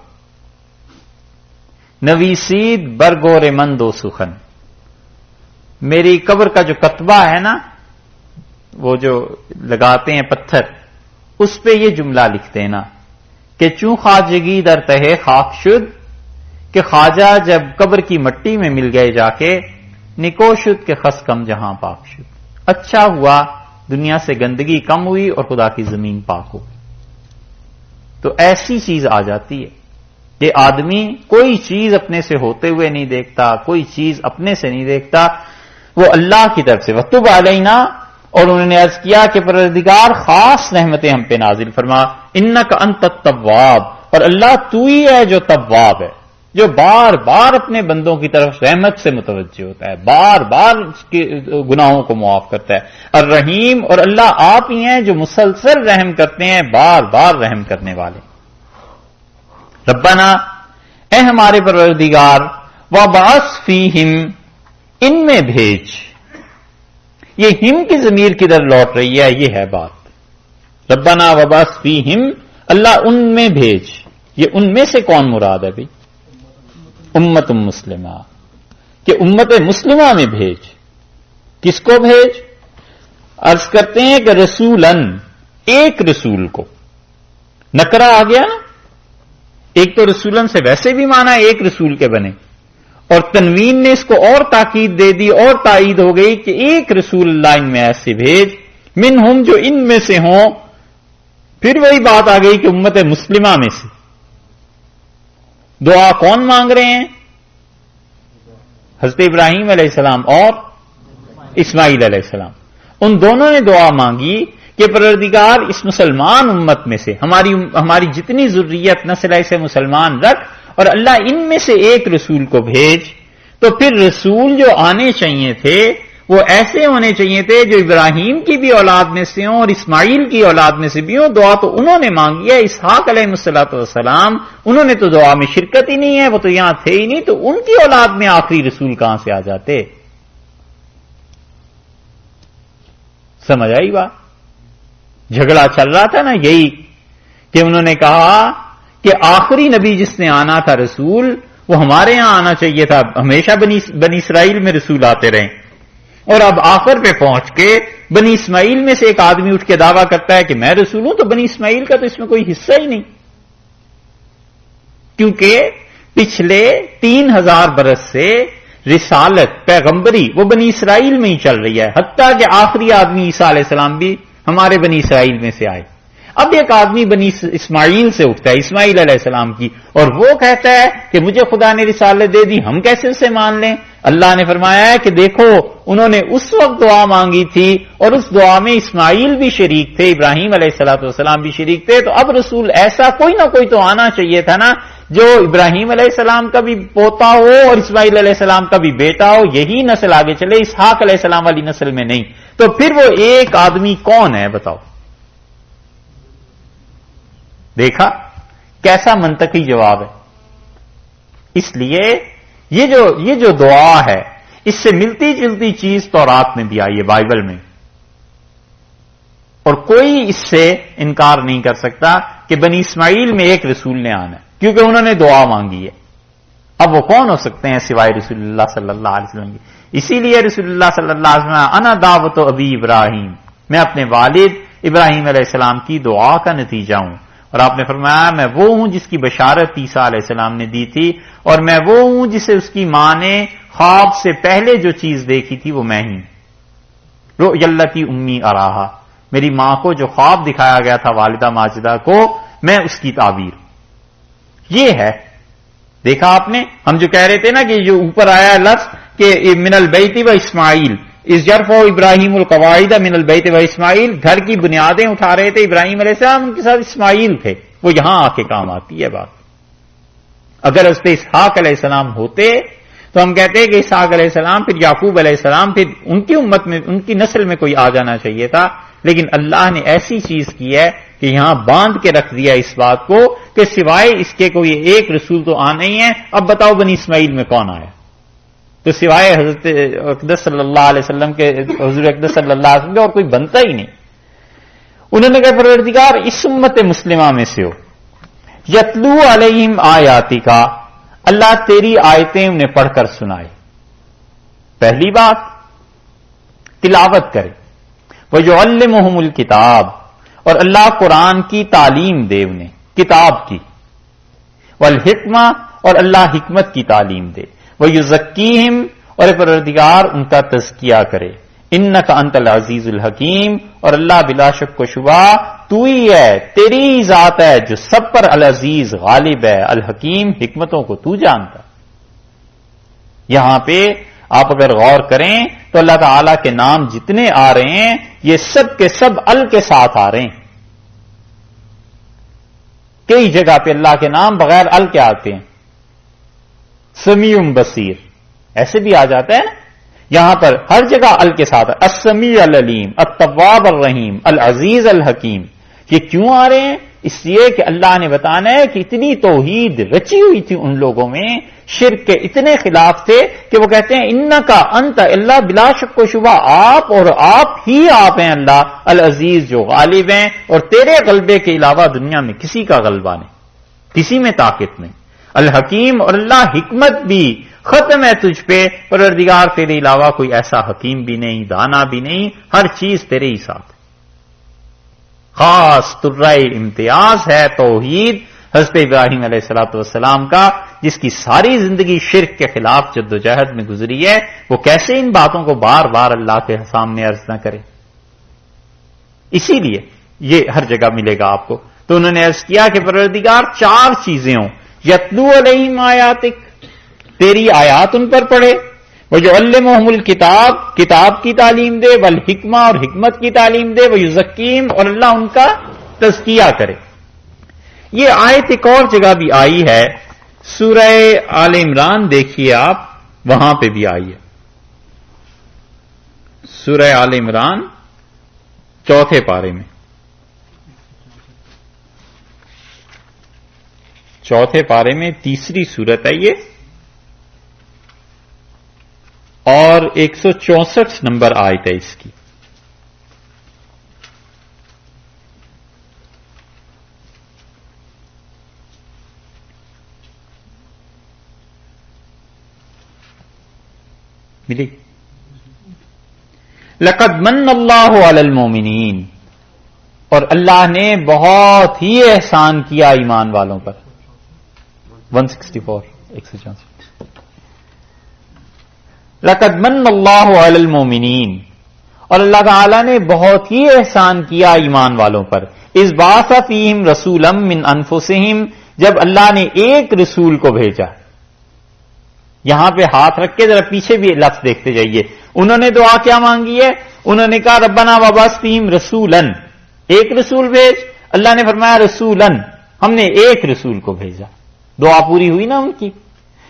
نویسید برگور مند و سخن، میری قبر کا جو کتبہ ہے نا وہ جو لگاتے ہیں پتھر، اس پہ یہ جملہ لکھ دینا کہ چوں خواجگی در تہے خاک شد، کہ خواجہ جب قبر کی مٹی میں مل گئے جا کے، نکو شد کہ خس کم جہاں پاک شد، اچھا ہوا دنیا سے گندگی کم ہوئی اور خدا کی زمین پاک ہو گئی۔ تو ایسی چیز آ جاتی ہے کہ آدمی کوئی چیز اپنے سے ہوتے ہوئے نہیں دیکھتا، کوئی چیز اپنے سے نہیں دیکھتا، وہ اللہ کی طرف سے وَتُبْ عَلَيْنَا، اور انہوں نے عرض کیا کہ پروردگار خاص رحمتیں ہم پہ نازل فرما، اِنَّكَ أَنْتَ التَّوَّابُ، اور اللہ تو ہی ہے جو تواب ہے، جو بار بار اپنے بندوں کی طرف رحمت سے متوجہ ہوتا ہے، بار بار اس کے گناہوں کو معاف کرتا ہے۔ الرحیم، اور اللہ آپ ہی ہیں جو مسلسل رحم کرتے ہیں، بار بار رحم کرنے والے۔ ربنا، اے ہمارے پروردگار، وَبَعَثْ فِيهِمْ، ان میں بھیج۔ یہ ہم کی ضمیر کدھر لوٹ رہی ہے؟ یہ ہے بات۔ ربنا وَبَعَثْ فِيهِمْ، اللہ ان میں بھیج۔ یہ ان میں سے کون مراد ہے بھائی؟ امت مسلمہ، کہ امت مسلمہ میں بھیج۔ کس کو بھیج؟ عرض کرتے ہیں کہ رسولن، ایک رسول کو۔ نکرہ آ گیا نا، ایک تو رسولن سے ویسے بھی مانا ایک رسول کے بنے، اور تنوین نے اس کو اور تاکید دے دی اور تائید ہو گئی کہ ایک رسول اللہ ان میں ایسے بھیج، منہم، جو ان میں سے ہوں۔ پھر وہی بات آ گئی کہ امت مسلمہ میں سے۔ دعا کون مانگ رہے ہیں؟ حضرت ابراہیم علیہ السلام اور اسماعیل علیہ السلام، ان دونوں نے دعا مانگی کہ پروردگار اس مسلمان امت میں سے ہماری جتنی ذریت نسل ہے اسے مسلمان رکھ، اور اللہ ان میں سے ایک رسول کو بھیج۔ تو پھر رسول جو آنے چاہیے تھے وہ ایسے ہونے چاہیے تھے جو ابراہیم کی بھی اولاد میں سے ہوں اور اسماعیل کی اولاد میں سے بھی ہوں۔ دعا تو انہوں نے مانگی ہے، اسحاق علیہ السلام، انہوں نے تو دعا میں شرکت ہی نہیں ہے، وہ تو یہاں تھے ہی نہیں، تو ان کی اولاد میں آخری رسول کہاں سے آ جاتے؟ سمجھ آئی بات؟ جھگڑا چل رہا تھا نا یہی کہ انہوں نے کہا کہ آخری نبی جس نے آنا تھا رسول، وہ ہمارے ہاں آنا چاہیے تھا، ہمیشہ بنی اسرائیل میں رسول آتے رہے، اور اب آخر پہ پہنچ کے بنی اسماعیل میں سے ایک آدمی اٹھ کے دعویٰ کرتا ہے کہ میں رسول ہوں، تو بنی اسماعیل کا تو اس میں کوئی حصہ ہی نہیں، کیونکہ پچھلے 3000 برس سے رسالت، پیغمبری وہ بنی اسرائیل میں ہی چل رہی ہے، حتیٰ کہ آخری آدمی عیسیٰ علیہ السلام بھی ہمارے بنی اسرائیل میں سے آئے۔ اب ایک آدمی بنی اسماعیل سے اٹھتا ہے، اسماعیل علیہ السلام کی، اور وہ کہتا ہے کہ مجھے خدا نے رسالت دے دی، ہم کیسے اسے مان لیں؟ اللہ نے فرمایا ہے کہ دیکھو انہوں نے اس وقت دعا مانگی تھی اور اس دعا میں اسماعیل بھی شریک تھے، ابراہیم علیہ السلام بھی شریک تھے، تو اب رسول ایسا کوئی نہ کوئی تو آنا چاہیے تھا نا جو ابراہیم علیہ السلام کا بھی پوتا ہو اور اسماعیل علیہ السلام کا بھی بیٹا ہو، یہی نسل آگے چلے، اسحاق علیہ السلام والی نسل میں نہیں۔ تو پھر وہ ایک آدمی کون ہے بتاؤ؟ دیکھا کیسا منطقی جواب ہے۔ اس لیے یہ جو دعا ہے اس سے ملتی جلتی چیز تورات میں بھی آئی ہے، بائبل میں، اور کوئی اس سے انکار نہیں کر سکتا کہ بنی اسماعیل میں ایک رسول نے آنا ہے، کیونکہ انہوں نے دعا مانگی ہے۔ اب وہ کون ہو سکتے ہیں سوائے رسول اللہ صلی اللہ علیہ وسلم کی؟ اسی لیے رسول اللہ صلی اللہ علیہ وسلم، انا دعوت ابی ابراہیم، میں اپنے والد ابراہیم علیہ السلام کی دعا کا نتیجہ ہوں، اور آپ نے فرمایا میں وہ ہوں جس کی بشارت عیسیٰ علیہ السلام نے دی تھی، اور میں وہ ہوں جسے اس کی ماں نے خواب سے پہلے جو چیز دیکھی تھی وہ میں ہی ہوں۔ رؤیا التی امی اراہا، میری ماں کو جو خواب دکھایا گیا تھا والدہ ماجدہ کو، میں اس کی تعبیر۔ یہ ہے، دیکھا آپ نے، ہم جو کہہ رہے تھے نا کہ جو اوپر آیا لفظ کہ من البیت و اسماعیل، اس یرفع ابراہیم القواعد من البیت و اسماعیل، گھر کی بنیادیں اٹھا رہے تھے ابراہیم علیہ السلام، ان کے ساتھ اسماعیل تھے، وہ یہاں آ کے کام آتی ہے بات۔ اگر اس پہ اسحاق علیہ السلام ہوتے تو ہم کہتے ہیں کہ اسحاق علیہ السلام پھر یعقوب علیہ السلام، پھر ان کی امت میں ان کی نسل میں کوئی آ جانا چاہیے تھا، لیکن اللہ نے ایسی چیز کی ہے کہ یہاں باندھ کے رکھ دیا اس بات کو کہ سوائے اس کے کوئی ایک رسول تو آنا ہی ہے۔ اب بتاؤ بنی اسماعیل میں کون آیا؟ تو سوائے حضرت اقدس صلی اللہ علیہ وسلم کے، حضور اقدس صلی اللہ علیہ وسلم کے اور کوئی بنتا ہی نہیں۔ انہوں نے کہا پروردگار اس امت مسلمہ میں سے ہو، یتلو علیہم آیاتی کا، اللہ تیری آیتیں انہیں پڑھ کر سنائے۔ پہلی بات تلاوت کرے، وَيُعَلِّمُهُمُ الْكِتَابَ، اور اللہ قرآن کی تعلیم دے انہیں، کتاب کی، والحکمہ، اور اللہ حکمت کی تعلیم دے، وَيُزَكِّيهِمْ، اور پروردگار ان کا تزکیہ کرے، اِنَّكَ أَنْتَ الْعَزِيزُ الْحَكِيمُ، اور اللہ بلا شک و شبہ تو ہی ہے، تیری ہی ذات ہے جو سب پر العزیز غالب ہے، الحکیم حکمتوں کو تو جانتا ہے۔ یہاں پہ آپ اگر غور کریں تو اللہ تعالی کے نام جتنے آ رہے ہیں یہ سب کے سب ال کے ساتھ آ رہے ہیں۔ کئی جگہ پہ اللہ کے نام بغیر ال کے آتے ہیں، سمیع بصیر ایسے بھی آ جاتا ہے نا، یہاں پر ہر جگہ ال کے ساتھ السمیع العلیم، التواب الرحیم، العزیز الحکیم۔ یہ کیوں آ رہے ہیں؟ اس لیے کہ اللہ نے بتانا ہے کہ اتنی توحید رچی ہوئی تھی ان لوگوں میں، شرک کے اتنے خلاف تھے کہ وہ کہتے ہیں انکا انت، اللہ بلا شک و شبہ آپ اور آپ ہی آپ ہیں اللہ العزیز جو غالب ہیں، اور تیرے غلبے کے علاوہ دنیا میں کسی کا غلبہ نہیں، کسی میں طاقت نہیں، الحکیم، اور اللہ حکمت بھی ختم ہے تجھ پہ پروردگار، تیرے علاوہ کوئی ایسا حکیم بھی نہیں، دانا بھی نہیں، ہر چیز تیرے ہی ساتھ ہے۔ خاص ترائے امتیاز ہے توحید حضرت ابراہیم علیہ الصلوۃ والسلام کا، جس کی ساری زندگی شرک کے خلاف جدوجہد میں گزری ہے، وہ کیسے ان باتوں کو بار بار اللہ کے سامنے عرض نہ کرے؟ اسی لیے یہ ہر جگہ ملے گا آپ کو۔ تو انہوں نے عرض کیا کہ پروردگار چار چیزیں ہوں، یتلو علیہم آیاتک، تیری آیات ان پر پڑھے، وَيُعَلِّمُهُمُ الْكِتَابَ، کتاب کی تعلیم دے، وَالْحِکْمَہ، اور حکمت کی تعلیم دے، وَيُزَكِّيهِمْ، اور اللہ ان کا تزکیہ کرے۔ یہ آیت ایک اور جگہ بھی آئی ہے، سورہ آل عمران دیکھیے آپ، وہاں پہ بھی آئی ہے، سورہ آل عمران چوتھے پارے میں، چوتھے پارے میں تیسری سورت ہے یہ، اور 164 نمبر آیت ہے اس کی۔ ملی؟ لقد من اللہ علی المومنین، اور اللہ نے بہت ہی احسان کیا ایمان والوں پر، 164 164۔ لقد من اللہ علی المومنین، اور اللہ تعالی نے بہت ہی احسان کیا ایمان والوں پر، اذ بعث فیہم رسولا من انفسہم، جب اللہ نے ایک رسول کو بھیجا۔ یہاں پہ ہاتھ رکھ کے ذرا پیچھے بھی لفظ دیکھتے جائیے، انہوں نے دعا کیا مانگی ہے؟ انہوں نے کہا ربنا وابعث فیہم رسولا، ایک رسول بھیج۔ اللہ نے فرمایا رسولا، ہم نے ایک رسول کو بھیجا، دعا پوری ہوئی نا ان کی۔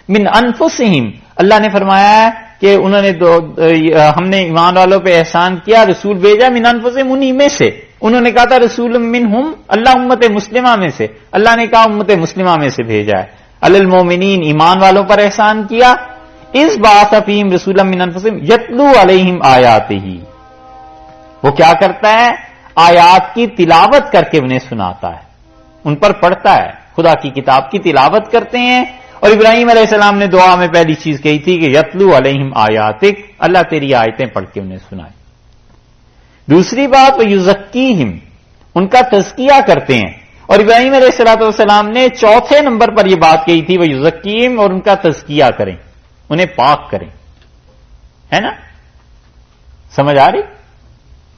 من انفسہم، اللہ نے فرمایا کہ انہوں نے ہم نے ایمان والوں پہ احسان کیا، رسول بھیجا، من انفسہم، انہی میں سے۔ انہوں نے کہا تھا رسول منہم، اللہ امت مسلمہ میں سے، اللہ نے کہا امت مسلمہ میں سے بھیجا ہے۔ علی المومنین، ایمان والوں پر احسان کیا، اذ بعث فیہم رسولا من انفسہم یتلو علیہم آیاتہ، وہ کیا کرتا ہے؟ آیات کی تلاوت کر کے انہیں سناتا ہے، ان پر پڑھتا ہے، خدا کی کتاب کی تلاوت کرتے ہیں۔ اور ابراہیم علیہ السلام نے دعا میں پہلی چیز کہی تھی کہ یتلو علیہم آیاتک، اللہ تیری آیتیں پڑھ کے انہیں سنائے۔ دوسری بات وَيُزَكِّيهِمْ، ان کا تزکیہ کرتے ہیں، اور ابراہیم علیہ السلام نے چوتھے نمبر پر یہ بات کہی تھی وَيُزَكِّيهِمْ، اور ان کا تزکیہ کریں، انہیں پاک کریں، ہے نا؟ سمجھ آ رہی؟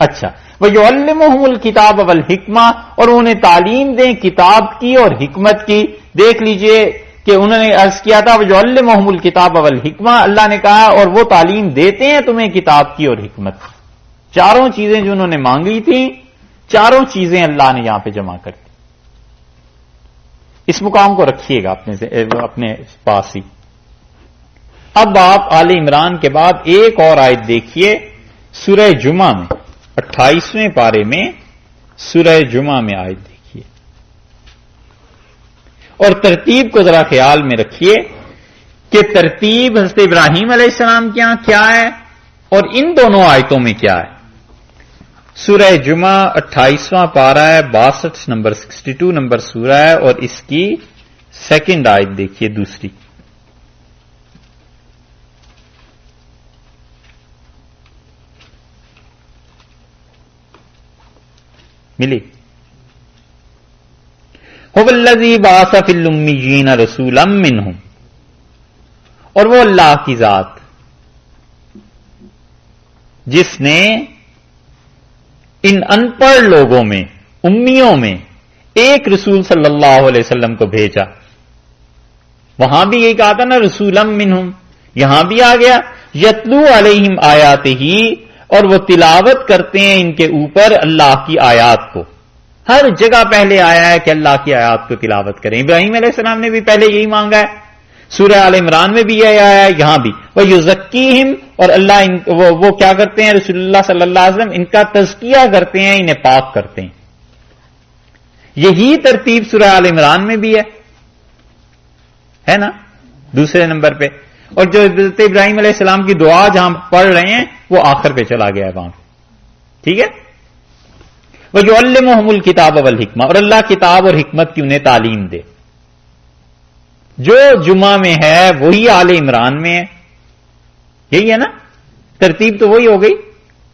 اچھا، وَيُعَلِّمُهُمُ الْكِتَابَ وَالْحِکْمَہ، اور انہیں تعلیم دیں کتاب کی اور حکمت کی۔ دیکھ لیجئے کہ انہوں نے عرض کیا تھا وَيُعَلِّمُهُمُ الْكِتَابَ وَالْحِکْمَہ، اللہ نے کہا اور وہ تعلیم دیتے ہیں تمہیں کتاب کی اور حکمت کی۔ چاروں چیزیں جو انہوں نے مانگی تھیں، چاروں چیزیں اللہ نے یہاں پہ جمع کر دی۔ اس مقام کو رکھیے گا اپنے پاس ہی۔ اب آپ آل عمران کے بعد ایک اور آیت دیکھیے، سورہ جمعہ میں 28ویں پارے میں، سورہ جمعہ میں آیت دیکھیے، اور ترتیب کو ذرا خیال میں رکھیے کہ ترتیب حضرت ابراہیم علیہ السلام کے یہاں کیا ہے اور ان دونوں آیتوں میں کیا ہے۔ سورہ جمعہ 28واں پارہ ہے، 62 نمبر 62 نمبر سورہ ہے، اور اس کی سیکنڈ آیت دیکھیے، دوسری۔ ملی. هو الذی بعث فی الامیین رسولا منہم، اور وہ اللہ کی ذات جس نے ان ان پڑھ لوگوں میں، امیوں میں ایک رسول صلی اللہ علیہ وسلم کو بھیجا. وہاں بھی یہی کہا تھا نا رسولا منہم، یہاں بھی آ گیا یتلو علیہم آیاتہ، اور وہ تلاوت کرتے ہیں ان کے اوپر اللہ کی آیات کو. ہر جگہ پہلے آیا ہے کہ اللہ کی آیات کو تلاوت کریں. ابراہیم علیہ السلام نے بھی پہلے یہی مانگا ہے، سورہ آل عمران میں بھی یہ آیا ہے، یہاں بھی. وہ یزکیہم، اور اللہ وہ کیا کرتے ہیں، رسول اللہ صلی اللہ علیہ وسلم ان کا تزکیہ کرتے ہیں، انہیں پاک کرتے ہیں. یہی ترتیب سورہ آل عمران میں بھی ہے نا، دوسرے نمبر پہ. اور جو حضرت ابراہیم علیہ السلام کی دعا جہاں پڑھ رہے ہیں وہ آخر پہ چلا گیا ہے وہاں. ٹھیک ہے. وَيُعَلِّمُهُمُ الْكِتَابَ وَالْحِکْمَةَ، اور اللہ کتاب اور حکمت کی انہیں تعلیم دے. جو جمعہ میں ہے وہی آل عمران میں ہے. یہی ہے نا، ترتیب تو وہی ہو گئی.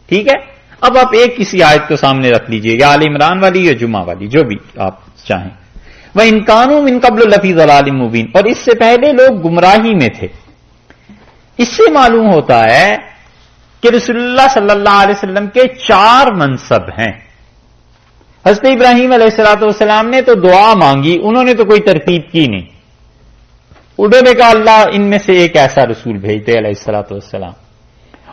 ٹھیک ہے. اب آپ ایک کسی آیت کو سامنے رکھ لیجئے، یا آل عمران والی یا جمعہ والی، جو بھی آپ چاہیں. وَإِن كَانُوا مِن قَبْلُ لَفِي ضَلَالٍ مُبِينٍ، اور اس سے پہلے لوگ گمراہی میں تھے. اس سے معلوم ہوتا ہے کہ رسول اللہ صلی اللہ علیہ وسلم کے 4 منصب ہیں. حضرت ابراہیم علیہ الصلوۃ والسلام نے تو دعا مانگی، انہوں نے تو کوئی ترتیب کی نہیں. انہوں نے کہا اللہ ان میں سے ایک ایسا رسول بھیجتے علیہ الصلوۃ والسلام.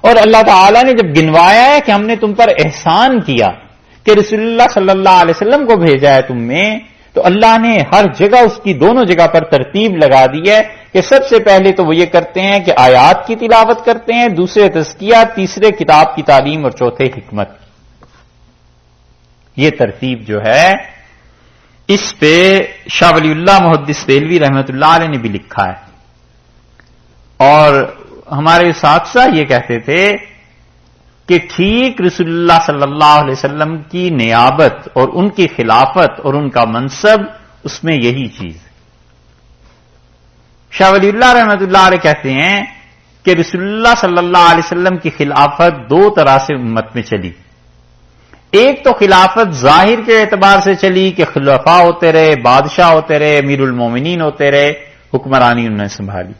اور اللہ تعالیٰ نے جب گنوایا ہے کہ ہم نے تم پر احسان کیا کہ رسول اللہ صلی اللہ علیہ وسلم کو بھیجا ہے تم میں، تو اللہ نے ہر جگہ اس کی دونوں جگہ پر ترتیب لگا دی ہے کہ سب سے پہلے تو وہ یہ کرتے ہیں کہ آیات کی تلاوت کرتے ہیں، دوسرے تزکیہ، تیسرے کتاب کی تعلیم، اور چوتھے حکمت. یہ ترتیب جو ہے اس پہ شاہ ولی اللہ محدث دہلوی رحمۃ اللہ علیہ نے بھی لکھا ہے. اور ہمارے اساتذہ یہ کہتے تھے کہ ٹھیک رسول اللہ صلی اللہ علیہ وسلم کی نیابت اور ان کی خلافت اور ان کا منصب، اس میں یہی چیز. شاہ ولی اللہ رحمۃ اللہ علیہ کہتے ہیں کہ رسول اللہ صلی اللہ علیہ وسلم کی خلافت 2 طرح سے امت میں چلی. ایک تو خلافت ظاہر کے اعتبار سے چلی کہ خلفاء ہوتے رہے، بادشاہ ہوتے رہے، امیر المومنین ہوتے رہے، حکمرانی انہوں نے سنبھالی.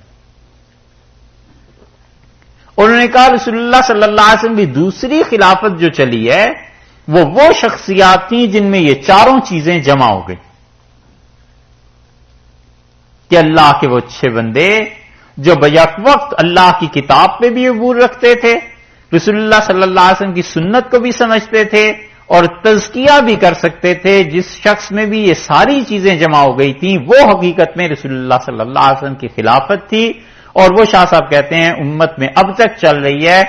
انہوں نے کہا رسول اللہ صلی اللہ علیہ وسلم کی دوسری خلافت جو چلی ہے وہ شخصیات تھیں جن میں یہ 4 چیزیں جمع ہو گئی کہ اللہ کے وہ اچھے بندے جو بیک وقت اللہ کی کتاب پہ بھی عبور رکھتے تھے، رسول اللہ صلی اللہ علیہ وسلم کی سنت کو بھی سمجھتے تھے، اور تزکیہ بھی کر سکتے تھے. جس شخص میں بھی یہ ساری چیزیں جمع ہو گئی تھیں وہ حقیقت میں رسول اللہ صلی اللہ علیہ وسلم کی خلافت تھی. اور وہ شاہ صاحب کہتے ہیں امت میں اب تک چل رہی ہے.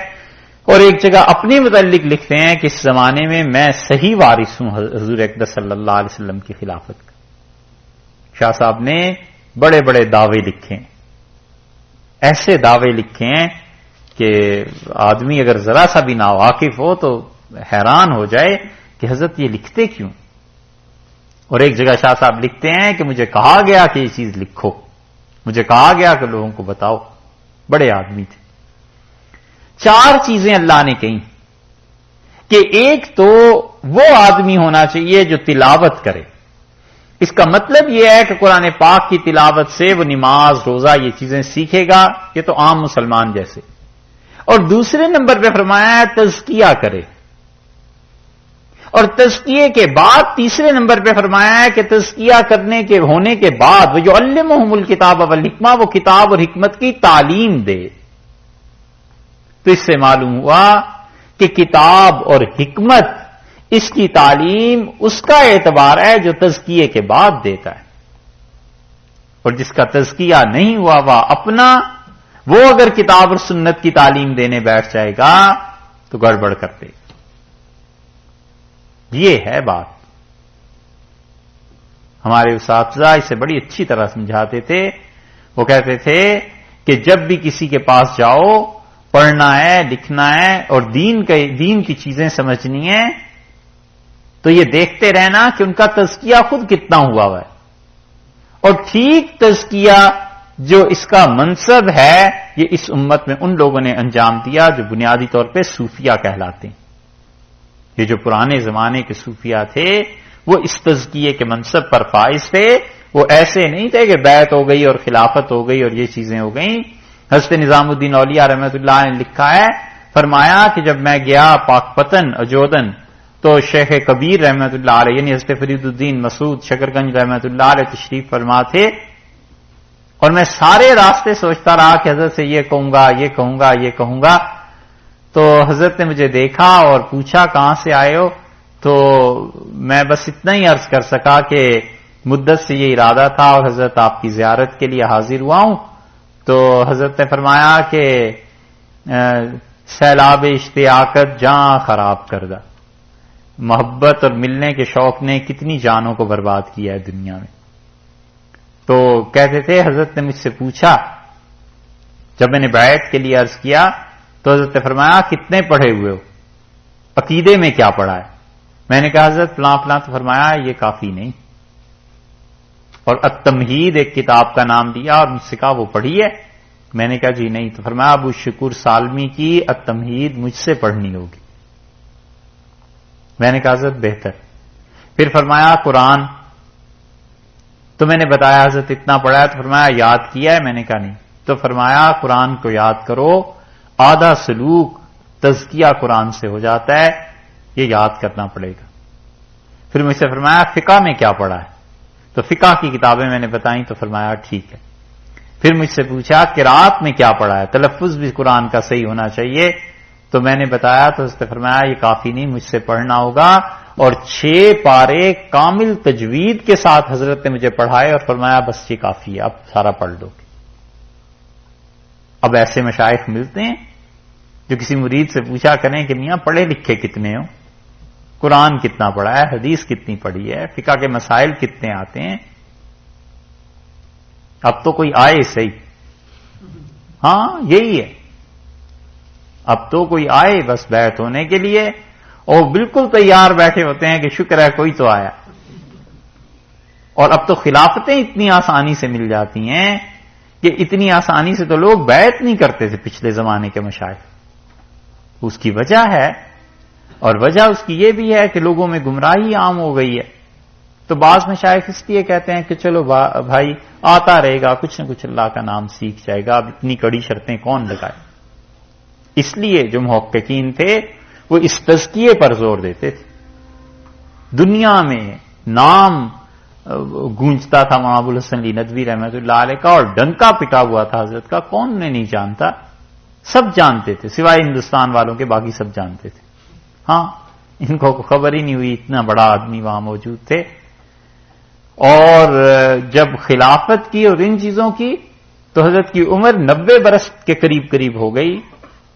اور ایک جگہ اپنے متعلق لکھتے ہیں کہ اس زمانے میں میں صحیح وارث ہوں حضور اقدس صلی اللہ علیہ وسلم کی خلافت کا. شاہ صاحب نے بڑے بڑے دعوے لکھے، ایسے دعوے لکھے ہیں کہ آدمی اگر ذرا سا بھی ناواقف ہو تو حیران ہو جائے کہ حضرت یہ لکھتے کیوں. اور ایک جگہ شاہ صاحب لکھتے ہیں کہ مجھے کہا گیا کہ یہ چیز لکھو، مجھے کہا گیا کہ لوگوں کو بتاؤ. بڑے آدمی تھے. 4 چیزیں اللہ نے کہیں کہ ایک تو وہ آدمی ہونا چاہیے جو تلاوت کرے. اس کا مطلب یہ ہے کہ قرآن پاک کی تلاوت سے وہ نماز، روزہ، یہ چیزیں سیکھے گا، یہ تو عام مسلمان جیسے. اور دوسرے نمبر پہ فرمایا ہے تزکیہ کرے. اور تزکیے کے بعد تیسرے نمبر پہ فرمایا ہے کہ تزکیہ کرنے کے ہونے کے بعد وہ یعلمہم الکتاب والحکمہ، وہ کتاب اور حکمت کی تعلیم دے. تو اس سے معلوم ہوا کہ کتاب اور حکمت، اس کی تعلیم اس کا اعتبار ہے جو تزکیے کے بعد دیتا ہے. اور جس کا تزکیہ نہیں ہوا وہ اپنا، وہ اگر کتاب اور سنت کی تعلیم دینے بیٹھ جائے گا تو گڑبڑ کرتے. یہ ہے بات. ہمارے اساتذہ اسے بڑی اچھی طرح سمجھاتے تھے. وہ کہتے تھے کہ جب بھی کسی کے پاس جاؤ، پڑھنا ہے، لکھنا ہے اور دین کی چیزیں سمجھنی ہے، تو یہ دیکھتے رہنا کہ ان کا تزکیہ خود کتنا ہوا ہے. اور ٹھیک تزکیہ جو اس کا منصب ہے یہ اس امت میں ان لوگوں نے انجام دیا جو بنیادی طور پہ صوفیہ کہلاتے ہیں. یہ جو پرانے زمانے کے صوفیاء تھے وہ اس تزکیے کے منصب پر فائز تھے، وہ ایسے نہیں تھے کہ بیعت ہو گئی اور خلافت ہو گئی اور یہ چیزیں ہو گئیں۔ حضرت نظام الدین اولیاء رحمۃ اللہ نے لکھا ہے، فرمایا کہ جب میں گیا پاک پتن اجودن تو شیخ کبیر رحمۃ اللہ علیہ یعنی حضرت فرید الدین مسعود شکرگنج رحمۃ اللہ علیہ تشریف فرما تھے، اور میں سارے راستے سوچتا رہا کہ حضرت سے یہ کہوں گا یہ کہوں گا یہ کہوں گا، تو حضرت نے مجھے دیکھا اور پوچھا کہاں سے آئے ہو، تو میں بس اتنا ہی عرض کر سکا کہ مدت سے یہ ارادہ تھا اور حضرت آپ کی زیارت کے لیے حاضر ہوا ہوں۔ تو حضرت نے فرمایا کہ سیلاب اشتیاقت جاں خراب کردہ، محبت اور ملنے کے شوق نے کتنی جانوں کو برباد کیا ہے دنیا میں۔ تو کہتے تھے حضرت نے مجھ سے پوچھا جب میں نے بیعت کے لیے عرض کیا تو حضرت نے فرمایا کتنے پڑھے ہوئے ہو، عقیدے میں کیا پڑھا ہے؟ میں نے کہا حضرت فلاں فلاں، تو فرمایا یہ کافی نہیں، اور التمہید ایک کتاب کا نام دیا اور مجھ سے کہا وہ پڑھی ہے؟ میں نے کہا جی نہیں، تو فرمایا ابو شکور سالمی کی التمہید مجھ سے پڑھنی ہوگی۔ میں نے کہا حضرت بہتر۔ پھر فرمایا قرآن، تو میں نے بتایا حضرت اتنا پڑھا ہے، تو فرمایا یاد کیا ہے؟ میں نے کہا نہیں، تو فرمایا قرآن کو یاد کرو، آدھا سلوک تزکیہ قرآن سے ہو جاتا ہے، یہ یاد کرنا پڑے گا۔ پھر مجھ سے فرمایا فقہ میں کیا پڑھا ہے؟ تو فقہ کی کتابیں میں نے بتائیں، تو فرمایا ٹھیک ہے۔ پھر مجھ سے پوچھا قرات میں کیا پڑھا ہے، تلفظ بھی قرآن کا صحیح ہونا چاہیے، تو میں نے بتایا، تو اس نے فرمایا یہ کافی نہیں، مجھ سے پڑھنا ہوگا، اور 6 پارے کامل تجوید کے ساتھ حضرت نے مجھے پڑھائے اور فرمایا بس یہ کافی ہے، اب سارا پڑھ لو گے۔ اب ایسے مشائخ ملتے ہیں جو کسی مرید سے پوچھا کریں کہ میاں پڑھے لکھے کتنے ہو، قرآن کتنا پڑھا ہے، حدیث کتنی پڑھی ہے، فقہ کے مسائل کتنے آتے ہیں؟ اب تو کوئی آئے صحیح، ہاں یہی ہے، اب تو کوئی آئے بس بیعت ہونے کے لیے، اور بالکل تیار بیٹھے ہوتے ہیں کہ شکر ہے کوئی تو آیا۔ اور اب تو خلافتیں اتنی آسانی سے مل جاتی ہیں کہ اتنی آسانی سے تو لوگ بیعت نہیں کرتے تھے پچھلے زمانے کے مشائخ۔ اس کی وجہ ہے، اور وجہ اس کی یہ بھی ہے کہ لوگوں میں گمراہی عام ہو گئی ہے، تو بعض مشائخ اس لیے کہتے ہیں کہ چلو بھائی آتا رہے گا، کچھ نہ کچھ اللہ کا نام سیکھ جائے گا، اب اتنی کڑی شرطیں کون لگائے۔ اس لیے جو محققین تھے وہ اس تزکیے پر زور دیتے تھے۔ دنیا میں نام گونجتا تھا مولانا ابوالحسن علی ندوی رحمۃ اللہ علیہ کا، اور ڈنکا پٹا ہوا تھا حضرت کا، کون نے نہیں جانتا، سب جانتے تھے سوائے ہندوستان والوں کے، باقی سب جانتے تھے۔ ہاں ان کو خبر ہی نہیں ہوئی اتنا بڑا آدمی وہاں موجود تھے۔ اور جب خلافت کی اور ان چیزوں کی تو حضرت کی عمر 90 برس کے قریب قریب ہو گئی،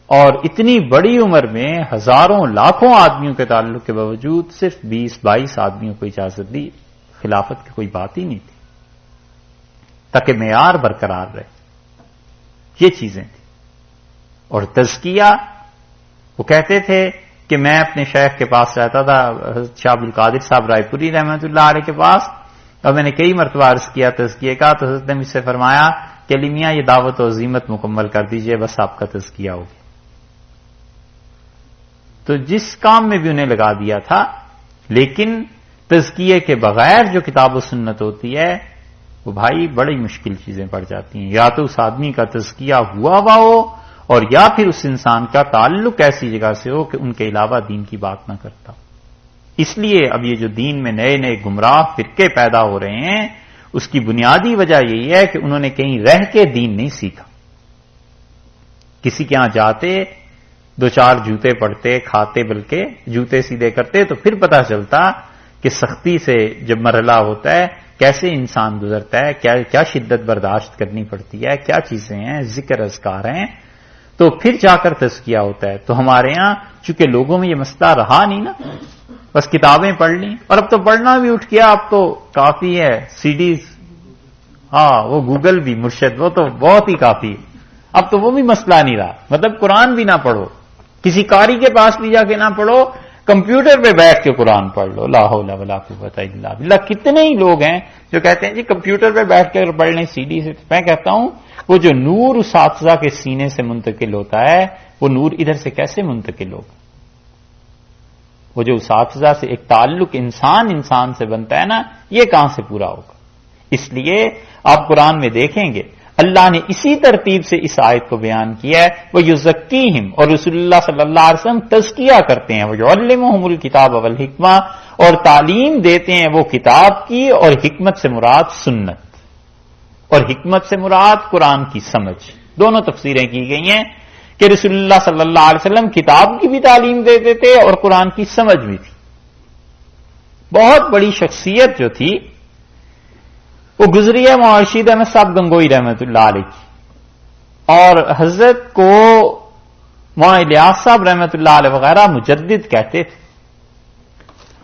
اور اتنی بڑی عمر میں ہزاروں لاکھوں آدمیوں کے تعلق کے باوجود صرف 20-22 آدمیوں کو اجازت دی، خلافت کی کوئی بات ہی نہیں تھی، تاکہ معیار برقرار رہے، یہ چیزیں تھیں۔ اور تزکیہ، وہ کہتے تھے کہ میں اپنے شیخ کے پاس رہتا تھا، حضرت شاہ عبد القادر صاحب رائے پوری رحمۃ اللہ علیہ کے پاس، اور میں نے کئی مرتبہ عرض کیا تزکیے کا، تو حضرت نے مجھ سے فرمایا کہ علی میاں یہ دعوت و عزیمت مکمل کر دیجئے، بس آپ کا تزکیہ ہو گیا۔ تو جس کام میں بھی انہیں لگا دیا تھا، لیکن تزکیے کے بغیر جو کتاب و سنت ہوتی ہے وہ بھائی بڑی مشکل چیزیں پڑ جاتی ہیں، یا تو اس آدمی کا تزکیہ ہوا ہو، اور یا پھر اس انسان کا تعلق ایسی جگہ سے ہو کہ ان کے علاوہ دین کی بات نہ کرتا۔ اس لیے اب یہ جو دین میں نئے نئے گمراہ فرقے پیدا ہو رہے ہیں، اس کی بنیادی وجہ یہی ہے کہ انہوں نے کہیں رہ کے دین نہیں سیکھا۔ کسی کے ہاں جاتے، 2-4 جوتے پڑھتے، کھاتے، بلکہ جوتے سیدھے کرتے، تو پھر پتہ چلتا کہ سختی سے جب مرحلہ ہوتا ہے کیسے انسان گزرتا ہے، کیا شدت برداشت کرنی پڑتی ہے، کیا چیزیں ہیں، ذکر اذکار ہیں، تو پھر جا کر تزکیہ ہوتا ہے۔ تو ہمارے ہاں چونکہ لوگوں میں یہ مسئلہ رہا نہیں نا، بس کتابیں پڑھ لیں، اور اب تو پڑھنا بھی اٹھ گیا، اب تو کافی ہے سی ڈیز، ہاں وہ گوگل بھی مرشد، وہ تو بہت ہی کافی ہے، اب تو وہ بھی مسئلہ نہیں رہا، مطلب قرآن بھی نہ پڑھو، کسی قاری کے پاس بھی جا کے نہ پڑھو، کمپیوٹر پہ بیٹھ کے قرآن پڑھ لو، لا حول ولا قوت الا باللہ۔ کتنے ہی لوگ ہیں جو کہتے ہیں جی کمپیوٹر پہ بیٹھ کر پڑھ لیں سی ڈی سے، میں کہتا ہوں وہ جو نور اساتذہ کے سینے سے منتقل ہوتا ہے، وہ نور ادھر سے کیسے منتقل ہوگا؟ وہ جو اساتذہ سے ایک تعلق انسان سے بنتا ہے نا، یہ کہاں سے پورا ہوگا؟ اس لیے آپ قرآن میں دیکھیں گے اللہ نے اسی ترتیب سے اس آیت کو بیان کیا ہے، وہ یزکیہم، اور رسول اللہ صلی اللہ علیہ وسلم تزکیہ کرتے ہیں، وہ یعلمہم الکتاب والحکمہ، اور تعلیم دیتے ہیں وہ کتاب کی، اور حکمت سے مراد سنت، اور حکمت سے مراد قرآن کی سمجھ۔ دونوں تفسیریں کی گئی ہیں کہ رسول اللہ صلی اللہ علیہ وسلم کتاب کی بھی تعلیم دیتے تھے اور قرآن کی سمجھ بھی تھی۔ بہت بڑی شخصیت جو تھی وہ گزری ہے رشید احمد صاحب گنگوئی رحمۃ اللہ علیہ کی، اور حضرت کو مولانا الیاس صاحب رحمۃ اللہ علیہ وغیرہ مجدد کہتے تھے۔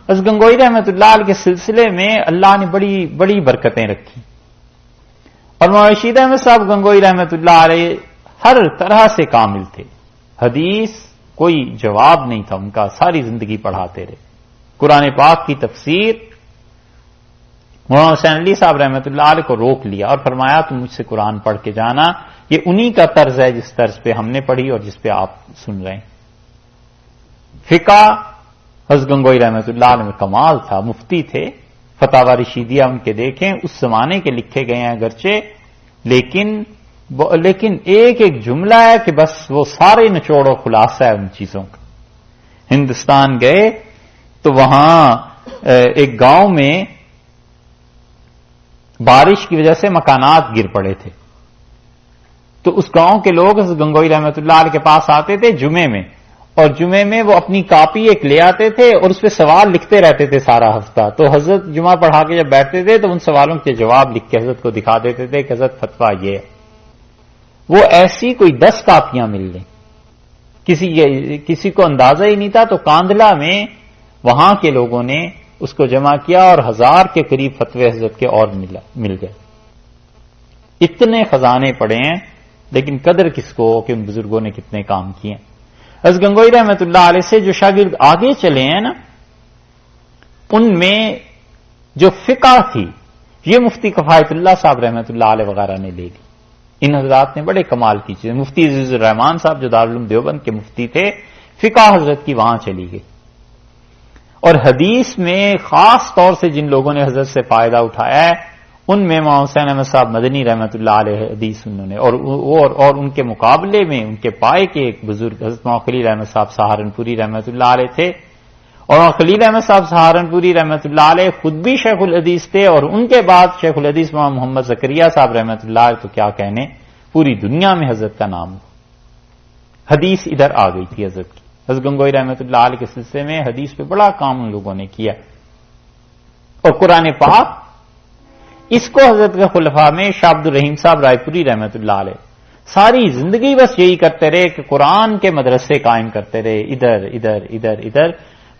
حضرت گنگوئی رحمۃ اللہ علیہ کے سلسلے میں اللہ نے بڑی بڑی برکتیں رکھی، اور مولانا رشید احمد صاحب گنگوئی رحمۃ اللہ علیہ ہر طرح سے کامل تھے، حدیث کوئی جواب نہیں تھا ان کا، ساری زندگی پڑھاتے رہے۔ قرآن پاک کی تفسیر مولانا حسین علی صاحب رحمۃ اللہ علیہ کو روک لیا اور فرمایا تم مجھ سے قرآن پڑھ کے جانا، یہ انہی کا طرز ہے جس طرز پہ ہم نے پڑھی اور جس پہ آپ سن رہے ہیں۔ فقہ حضرت گنگوئی رحمۃ اللہ علیہ میں کمال تھا، مفتی تھے، فتاوی رشیدیہ ان کے دیکھیں، اس زمانے کے لکھے گئے ہیں اگرچہ، لیکن ایک ایک جملہ ہے کہ بس وہ سارے نچوڑ و خلاصہ ہے ان چیزوں کا۔ ہندوستان گئے تو وہاں ایک گاؤں میں بارش کی وجہ سے مکانات گر پڑے تھے، تو اس گاؤں کے لوگ حضرت گنگوئی رحمۃ اللہ علیہ کے پاس آتے تھے جمعے میں، اور جمعے میں وہ اپنی کاپی ایک لے آتے تھے اور اس پہ سوال لکھتے رہتے تھے سارا ہفتہ، تو حضرت جمعہ پڑھا کے جب بیٹھتے تھے تو ان سوالوں کے جواب لکھ کے حضرت کو دکھا دیتے تھے کہ حضرت فتویٰ یہ ہے۔ وہ ایسی کوئی 10 کاپیاں مل گئیں، کسی کو اندازہ ہی نہیں تھا، تو کاندلا میں وہاں کے لوگوں نے اس کو جمع کیا اور 1000 کے قریب فتوے حضرت کے اور مل گئے۔ اتنے خزانے پڑے ہیں، لیکن قدر کس کو کہ ان بزرگوں نے کتنے کام کیے ہیں۔ حضرت گنگوئی رحمۃ اللہ علیہ سے جو شاگرد آگے چلے ہیں نا، ان میں جو فقہ تھی یہ مفتی کفایت اللہ صاحب رحمۃ اللہ علیہ وغیرہ نے لے لی۔ ان حضرات نے بڑے کمال کی چیزیں، مفتی عزیز الرحمان صاحب جو دارالعلوم دیوبند کے مفتی تھے، فقہ حضرت کی وہاں چلی گئی، اور حدیث میں خاص طور سے جن لوگوں نے حضرت سے فائدہ اٹھایا ہے ان میں مولانا حسین احمد صاحب مدنی رحمۃ اللہ علیہ حدیث انہوں نے، اور ان کے مقابلے میں ان کے پائے کے ایک بزرگ حضرت مولانا خلیل احمد صاحب سہارنپوری رحمۃ اللہ علیہ تھے، اور مولانا خلیل احمد صاحب سہارنپوری رحمۃ اللہ علیہ خود بھی شیخ الحدیث تھے، اور ان کے بعد شیخ الحدیث مولانا محمد زکریا صاحب رحمۃ اللہ علیہ، تو کیا کہنے، پوری دنیا میں حضرت کا نام، حدیث ادھر آ گئی تھی حضرت کی۔ حضرت گنگوئی رحمۃ اللہ علیہ کے سلسلے میں حدیث پہ بڑا کام ان لوگوں نے کیا، اور قرآن پاک اس کو حضرت کے خلفاء میں شاہ عبد الرحیم صاحب رائے پوری رحمۃ اللہ علیہ ساری زندگی بس یہی کرتے رہے کہ قرآن کے مدرسے قائم کرتے رہے، ادھر ادھر ادھر ادھر۔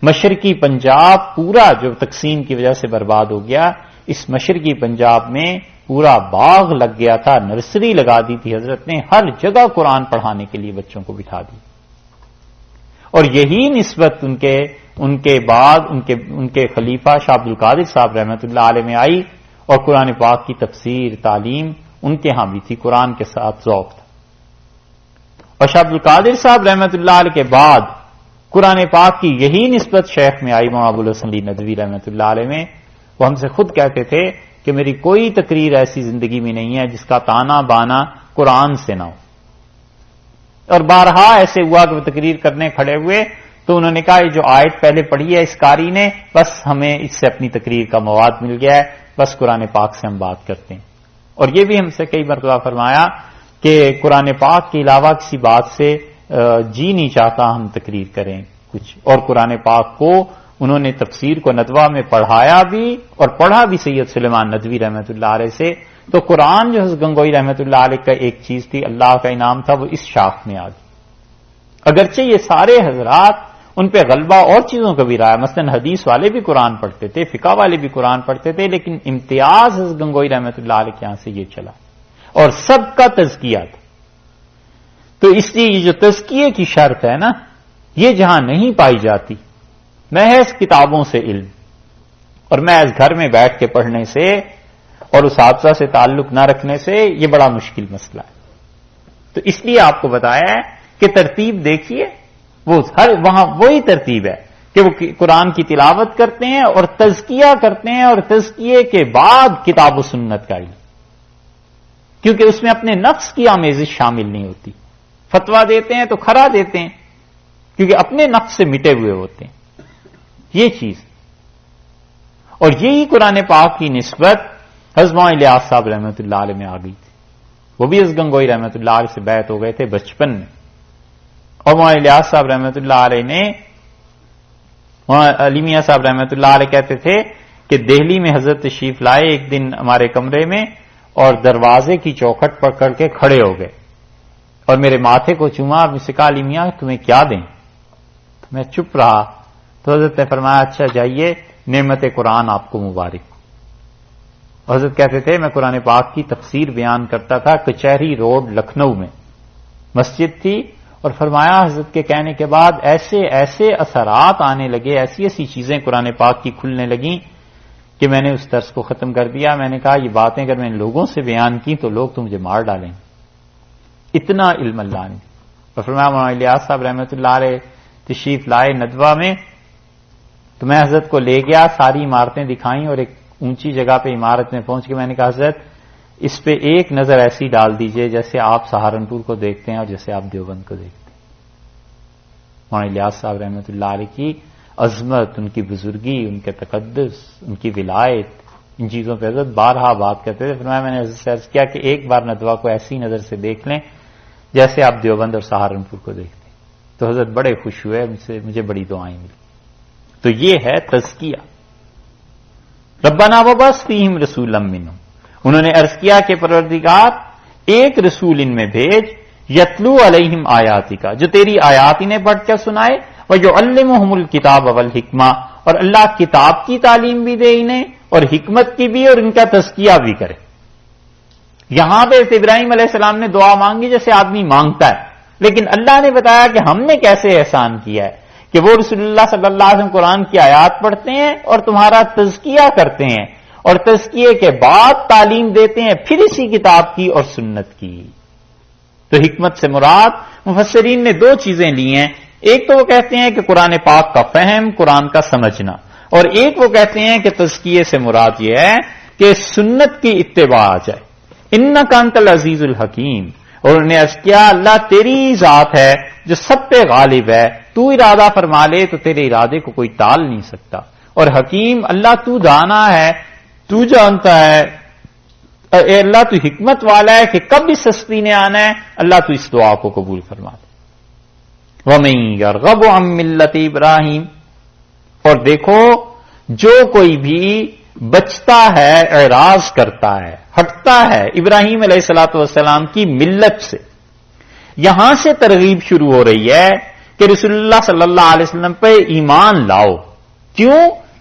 مشرقی پنجاب پورا جو تقسیم کی وجہ سے برباد ہو گیا، اس مشرقی پنجاب میں پورا باغ لگ گیا تھا، نرسری لگا دی تھی حضرت نے، ہر جگہ قرآن پڑھانے کے لیے بچوں کو بٹھا دی، اور یہی نسبت ان کے بعد ان کے خلیفہ شاہ عبد القادر صاحب رحمۃ اللہ علیہ میں آئی، اور قرآن پاک کی تفسیر تعلیم ان کے ہاں بھی تھی، قرآن کے ساتھ ذوق تھا۔ اور شاہ عبد القادر صاحب رحمۃ اللہ علیہ کے بعد قرآن پاک کی یہی نسبت شیخ میں آئی، مولانا ابو الحسن علی ندوی رحمۃ اللہ علیہ میں۔ وہ ہم سے خود کہتے تھے کہ میری کوئی تقریر ایسی زندگی میں نہیں ہے جس کا تانا بانا قرآن سے نہ ہو، اور بارہا ایسے ہوا کہ وہ تقریر کرنے کھڑے ہوئے تو انہوں نے کہا یہ جو آیت پہلے پڑھی ہے اس قاری نے، بس ہمیں اس سے اپنی تقریر کا مواد مل گیا ہے، بس قرآن پاک سے ہم بات کرتے ہیں۔ اور یہ بھی ہم سے کئی مرتبہ فرمایا کہ قرآن پاک کے علاوہ کسی بات سے جی نہیں چاہتا ہم تقریر کریں کچھ، اور قرآن پاک کو انہوں نے تفسیر کو ندوہ میں پڑھایا بھی اور پڑھا بھی سید سلیمان ندوی رحمۃ اللہ علیہ سے۔ تو قرآن جو حضرت گنگوئی رحمۃ اللہ علیہ کا ایک چیز تھی، اللہ کا انعام تھا، وہ اس شاخ میں آ گئی۔ اگرچہ یہ سارے حضرات ان پہ غلبہ اور چیزوں کا بھی رہا ہے، مثلا حدیث والے بھی قرآن پڑھتے تھے، فقہ والے بھی قرآن پڑھتے تھے، لیکن امتیاز حضرت گنگوئی رحمۃ اللہ علیہ کے یہاں سے یہ چلا، اور سب کا تزکیہ تھا۔ تو اس لیے یہ جو تزکیے کی شرط ہے نا، یہ جہاں نہیں پائی جاتی، محض کتابوں سے علم اور محض گھر میں بیٹھ کے پڑھنے سے اور اساتذہ سے تعلق نہ رکھنے سے، یہ بڑا مشکل مسئلہ ہے۔ تو اس لیے آپ کو بتایا ہے کہ ترتیب دیکھیے، وہ ہر وہاں وہی ترتیب ہے کہ وہ قرآن کی تلاوت کرتے ہیں اور تزکیہ کرتے ہیں، اور تزکیے کے بعد کتاب و سنت کا علم، کیونکہ اس میں اپنے نفس کی آمیزش شامل نہیں ہوتی. فتویٰ دیتے ہیں تو کھرا دیتے ہیں کیونکہ اپنے نفس سے مٹے ہوئے ہوتے ہیں. یہ چیز، اور یہی قرآن پاک کی نسبت حضرت الیاس صاحب رحمۃ اللہ علیہ میں آ گئی تھی. وہ بھی از گنگوئی رحمۃ اللہ علیہ سے بیعت ہو گئے تھے بچپن میں، اور مولانا الیاس صاحب رحمۃ اللہ علیہ نے، علی میاں صاحب رحمۃ اللہ علیہ کہتے تھے کہ دہلی میں حضرت تشریف لائے ایک دن ہمارے کمرے میں، اور دروازے کی چوکھٹ پکڑ کے کھڑے ہو گئے اور میرے ماتھے کو چوما. مجھ سے کہا علی میاں تمہیں کیا دیں؟ تو میں چپ رہا. تو حضرت نے فرمایا اچھا جائیے، نعمت قرآن آپ کو مبارک. حضرت کہتے تھے میں قرآن پاک کی تفسیر بیان کرتا تھا کچہری روڈ لکھنؤ میں، مسجد تھی، اور فرمایا حضرت کے کہنے کے بعد ایسے ایسے اثرات آنے لگے، ایسی ایسی چیزیں قرآن پاک کی کھلنے لگیں کہ میں نے اس درس کو ختم کر دیا. میں نے کہا یہ باتیں اگر میں نے لوگوں سے بیان کی تو لوگ تو مجھے مار ڈالیں. اتنا علم اللہ نے. اور فرمایا مولانا الیاس صاحب رحمۃ اللہ علیہ تشریف لائے ندوہ میں، تو میں حضرت کو لے گیا، ساری عمارتیں دکھائیں، اور ایک اونچی جگہ پہ عمارت میں پہنچ کے میں نے کہا حضرت اس پہ ایک نظر ایسی ڈال دیجئے جیسے آپ سہارنپور کو دیکھتے ہیں اور جیسے آپ دیوبند کو دیکھتے ہیں. مولانا الیاس صاحب رحمۃ اللہ علیہ کی عظمت، ان کی بزرگی، ان کے تقدس، ان کی ولایت، ان چیزوں پہ حضرت بارہا بات کرتے تھے. فرمایا میں نے حضرت سے عرض کیا کہ ایک بار ندوہ کو ایسی نظر سے دیکھ لیں جیسے آپ دیوبند اور سہارنپور کو دیکھتے ہیں. تو حضرت بڑے خوش ہوئے، مجھے بڑی دعائیں ملی. تو یہ ہے تزکیہ. ربنا وبعث فیہم رسولا منہم، انہوں نے عرض کیا کہ پروردگار ایک رسول ان میں بھیج، یتلو علیہم آیاتک، جو تیری آیات انہیں پڑھ کر سنائے، ویعلمہم الکتاب والحکمہ، اور اللہ کتاب کی تعلیم بھی دے انہیں اور حکمت کی بھی، اور ان کا تزکیہ بھی کرے. یہاں پہ ابراہیم علیہ السلام نے دعا مانگی جیسے آدمی مانگتا ہے، لیکن اللہ نے بتایا کہ ہم نے کیسے احسان کیا ہے کہ وہ رسول اللہ صلی اللہ علیہ وسلم قرآن کی آیات پڑھتے ہیں اور تمہارا تزکیہ کرتے ہیں، اور تزکیے کے بعد تعلیم دیتے ہیں پھر اسی کتاب کی اور سنت کی. تو حکمت سے مراد مفسرین نے دو چیزیں لی ہیں. ایک تو وہ کہتے ہیں کہ قرآن پاک کا فہم، قرآن کا سمجھنا، اور ایک وہ کہتے ہیں کہ تزکیے سے مراد یہ ہے کہ سنت کی اتباع آ جائے. انک انت العزیز الحکیم، اور انہوں نے عرض کیا اللہ تیری ذات ہے جو سب پہ غالب ہے، تو ارادہ فرما لے تو تیرے ارادے کو کوئی ٹال نہیں سکتا. اور حکیم اللہ تو دانا ہے، تو جانتا ہے، اے اللہ تو حکمت والا ہے کہ کب اس ہستی نے آنا ہے. اللہ تو اس دعا کو قبول فرما دے. وَمَن يَرْغَبُ عَن مِّلَّةِ ابراہیم، اور دیکھو جو کوئی بھی بچتا ہے، اعراض کرتا ہے، ہٹتا ہے ابراہیم علیہ الصلوۃ والسلام کی ملت سے. یہاں سے ترغیب شروع ہو رہی ہے کہ رسول اللہ صلی اللہ علیہ وسلم پہ ایمان لاؤ. کیوں؟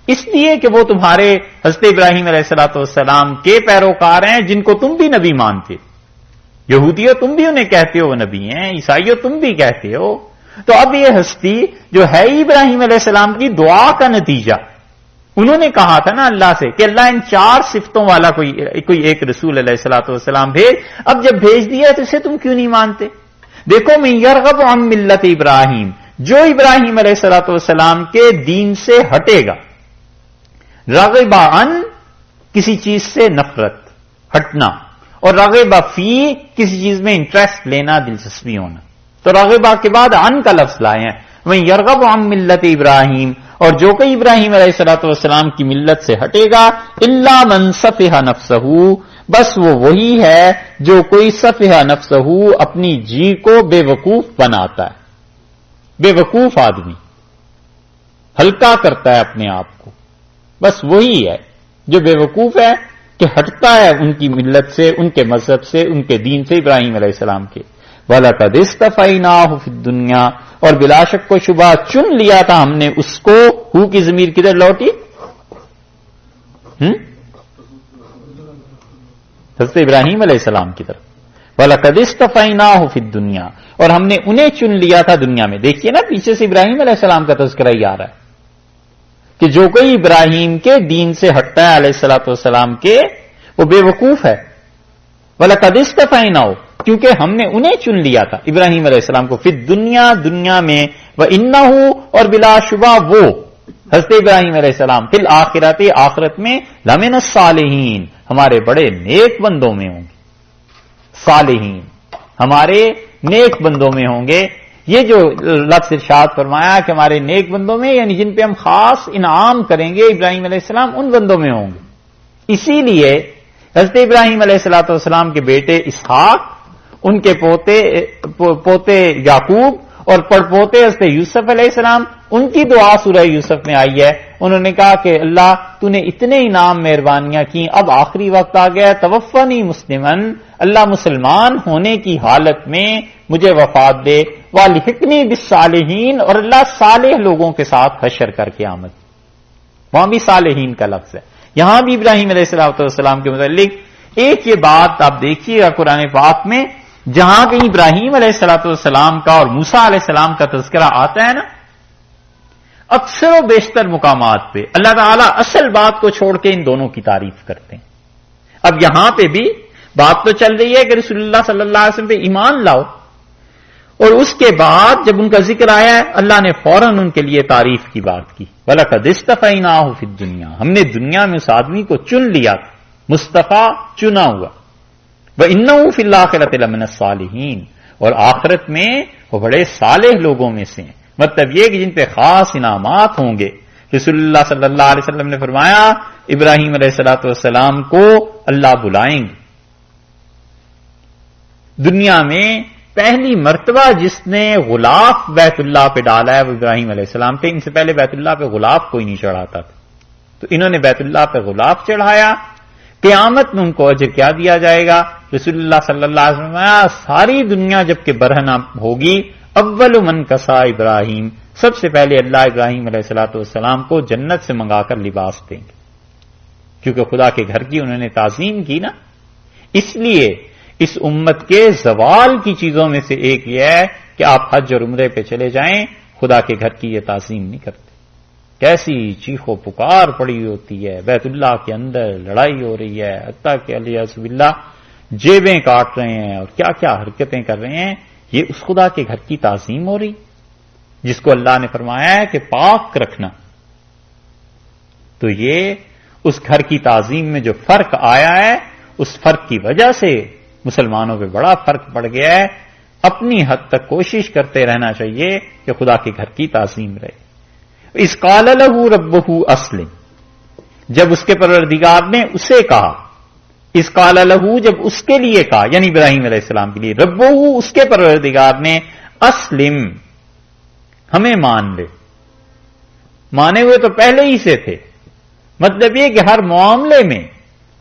اس لیے کہ وہ تمہارے حضرت ابراہیم علیہ الصلوۃ والسلام کے پیروکار ہیں جن کو تم بھی نبی مانتے. یہودیوں تم بھی انہیں کہتے ہو وہ نبی ہیں، عیسائیوں تم بھی کہتے ہو. تو اب یہ ہستی جو ہے ابراہیم علیہ السلام کی دعا کا نتیجہ، انہوں نے کہا تھا نا اللہ سے کہ اللہ ان 4 صفتوں والا کوئی ایک رسول علیہ الصلوۃ والسلام بھیج. اب جب بھیج دیا تو اسے تم کیوں نہیں مانتے؟ دیکھو من یرغب عن ملت ابراہیم، جو ابراہیم علیہ الصلوۃ والسلام کے دین سے ہٹے گا. رغب عن کسی چیز سے نفرت، ہٹنا، اور رغب فی کسی چیز میں انٹرسٹ لینا، دلچسپی ہونا. تو رغبہ کے بعد عن کا لفظ لائے ہیں. من یرغب عن ملت ابراہیم، اور جو کوئی ابراہیم علیہ الصلوۃ والسلام کی ملت سے ہٹے گا، الا من سفہ نفسہ، بس وہ وہی ہے جو کوئی سفہ نفسہ اپنی جی کو بے وقوف بناتا ہے. بے وقوف آدمی ہلکا کرتا ہے اپنے آپ کو، بس وہی ہے جو بے وقوف ہے کہ ہٹتا ہے ان کی ملت سے، ان کے مذہب سے، ان کے دین سے، ابراہیم علیہ السلام کے. وَلَقَدِ اسْتَفَيْنَاهُ فِي الدُّنْيَا، اور بلا شک و شبہ چن لیا تھا ہم نے اس کو. ہو کی ضمیر کدھر لوٹی؟ حضرت ابراہیم علیہ السلام کی طرف. وَلَقَدِ اسْتَفَيْنَاهُ فِي الدُّنْيَا، اور ہم نے انہیں چن لیا تھا دنیا میں. دیکھیے نا پیچھے سے ابراہیم علیہ السلام کا تذکرہ ہی آ رہا ہے کہ جو کوئی ابراہیم کے دین سے ہٹتا ہے علیہ الصلوۃ والسلام کے، وہ بے وقوف ہے. وَلَقَدِ اسْتَفَيْنَاهُ، کیونکہ ہم نے انہیں چن لیا تھا ابراہیم علیہ السلام کو، فی الدنیا، دنیا میں، وَإِنَّهُ، اور بلا شبہ وہ، حضرت ابراہیم علیہ السلام فی الآخرۃ، آخرت میں لمن الصالحین، ہمارے بڑے نیک بندوں میں ہوں گے، صالحین ہمارے نیک بندوں میں ہوں گے۔ یہ جو لفظ ارشاد فرمایا کہ ہمارے نیک بندوں میں، یعنی جن پہ ہم خاص انعام کریں گے ابراہیم علیہ السلام، ان بندوں میں ہوں گے۔ اسی لیے حضرت ابراہیم علیہ السلام کے بیٹے اسحاق، ان کے پوتے یعقوب اور پڑپوتے حضرت یوسف علیہ السلام، ان کی دعا سورہ یوسف میں آئی ہے۔ انہوں نے کہا کہ اللہ تو نے اتنے انعام مہربانیاں کی، اب آخری وقت آ گیا، توفنی مسلمن، اللہ مسلمان ہونے کی حالت میں مجھے وفات دے، والحقنی بالصالحین، اور اللہ صالح لوگوں کے ساتھ حشر کر کے آمد۔ وہاں بھی صالحین کا لفظ ہے، یہاں بھی ابراہیم علیہ السلام کے متعلق ایک یہ بات آپ دیکھیے گا قرآن پاک میں، جہاں کہیں ابراہیم علیہ السلام کا اور موسیٰ علیہ السلام کا تذکرہ آتا ہے نا، اکثر و بیشتر مقامات پہ اللہ تعالیٰ اصل بات کو چھوڑ کے ان دونوں کی تعریف کرتے ہیں۔ اب یہاں پہ بھی بات تو چل رہی ہے کہ رسول اللہ صلی اللہ علیہ وسلم پہ ایمان لاؤ، اور اس کے بعد جب ان کا ذکر آیا ہے اللہ نے فوراً ان کے لیے تعریف کی بات کی، وَلَقَدِ اسْتَفَيْنَاهُ فِي الدُّنْيَا، ہم نے دنیا میں اس آدمی کو چن لیا، مصطفیٰ چنا ہوا، وَإِنَّهُ فِي الْآخِرَةِ لَمِنَ الصَّالِحِينَ، اور آخرت میں وہ بڑے صالح لوگوں میں سے ہیں، مطلب یہ کہ جن پہ خاص انعامات ہوں گے۔ رسول اللہ صلی اللہ علیہ وسلم نے فرمایا ابراہیم علیہ السلام کو اللہ بلائیں گے۔ دنیا میں پہلی مرتبہ جس نے غلاف بیت اللہ پہ ڈالا ہے وہ ابراہیم علیہ السلام تھے، ان سے پہلے بیت اللہ پہ غلاف کوئی نہیں چڑھاتا تھا، تو انہوں نے بیت اللہ پہ غلاف چڑھایا، قیامت میں ان کو اجر کیا دیا جائے گا؟ رسول اللہ صلی اللہ علیہ وسلم ساری دنیا جب کہ برہنہ ہوگی، اول من کسا ابراہیم، سب سے پہلے اللہ ابراہیم علیہ السلام کو جنت سے منگا کر لباس دیں گے، کیونکہ خدا کے گھر کی انہوں نے تعظیم کی نا۔ اس لیے اس امت کے زوال کی چیزوں میں سے ایک یہ ہے کہ آپ حج اور عمرے پہ چلے جائیں، خدا کے گھر کی یہ تعظیم نہیں کرتے۔ کیسی چیخ و پکار پڑی ہوتی ہے، بیت اللہ کے اندر لڑائی ہو رہی ہے، حتیٰ کہ الیاذ باللہ جیبیں کاٹ رہے ہیں اور کیا کیا حرکتیں کر رہے ہیں، یہ اس خدا کے گھر کی تعظیم ہو رہی جس کو اللہ نے فرمایا ہے کہ پاک رکھنا۔ تو یہ اس گھر کی تعظیم میں جو فرق آیا ہے، اس فرق کی وجہ سے مسلمانوں پہ بڑا فرق پڑ گیا ہے۔ اپنی حد تک کوشش کرتے رہنا چاہیے کہ خدا کے گھر کی تعظیم رہے۔ اذ قال لہ ربہ اسلم، جب اس کے پروردگار نے اسے کہا، اذ قال لہ جب اس کے لیے کہا، یعنی ابراہیم علیہ السلام کے لیے، ربہ اس کے پروردگار نے، اسلم ہمیں مان لے، مانے ہوئے تو پہلے ہی سے تھے، مطلب یہ کہ ہر معاملے میں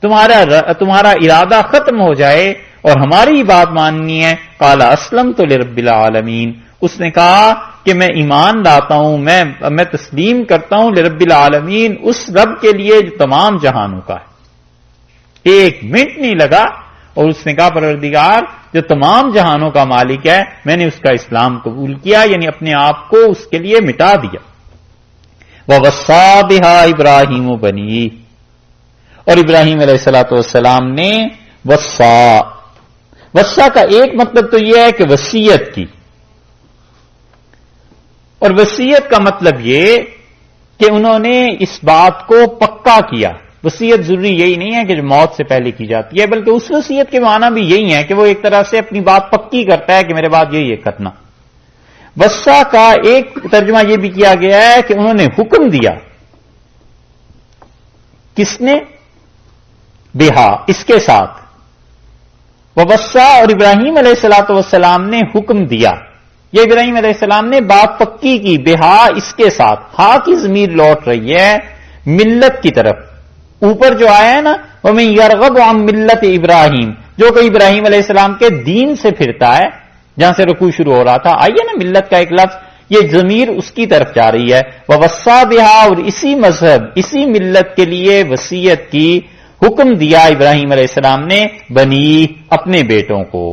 تمہارا ارادہ ختم ہو جائے اور ہماری بات ماننی ہے۔ قال اسلمت لرب العالمین، اس نے کہا کہ میں ایمان لاتا ہوں، میں تسلیم کرتا ہوں لرب العالمین، اس رب کے لیے جو تمام جہانوں کا ہے۔ ایک منٹ نہیں لگا اور اس نے کہا پروردگار جو تمام جہانوں کا مالک ہے، میں نے اس کا اسلام قبول کیا، یعنی اپنے آپ کو اس کے لیے مٹا دیا۔ وَوَصَّىٰ بِهَا ابراہیم بنی، اور ابراہیم علیہ السلام نے وصا کا ایک مطلب تو یہ ہے کہ وصیت کی، اور وصیت کا مطلب یہ کہ انہوں نے اس بات کو پکا کیا۔ وصیت ضروری یہی نہیں ہے کہ جو موت سے پہلے کی جاتی ہے، بلکہ اس وصیت کے معنی بھی یہی ہے کہ وہ ایک طرح سے اپنی بات پکی کرتا ہے کہ میرے بعد یہی کرنا۔ وصا کا ایک ترجمہ یہ بھی کیا گیا ہے کہ انہوں نے حکم دیا۔ کس نے؟ بہا، اس کے ساتھ، وصا، اور ابراہیم علیہ السلام نے حکم دیا۔ یہ ابراہیم علیہ السلام نے بات پکی کی، بہا اس کے ساتھ، ہا کی ضمیر لوٹ رہی ہے ملت کی طرف۔ اوپر جو آیا ہے نا وَمَن يَرْغَبُ عَن مِلَّةِ ابراہیم، جو کہ ابراہیم علیہ السلام کے دین سے پھرتا ہے، جہاں سے رکوع شروع ہو رہا تھا، آئیے نا ملت کا ایک لفظ، یہ ضمیر اس کی طرف جا رہی ہے۔ وَوَصَّىٰ بِهَا، اور اسی مذہب اسی ملت کے لیے وصیت کی، حکم دیا ابراہیم علیہ السلام نے، بنی اپنے بیٹوں کو۔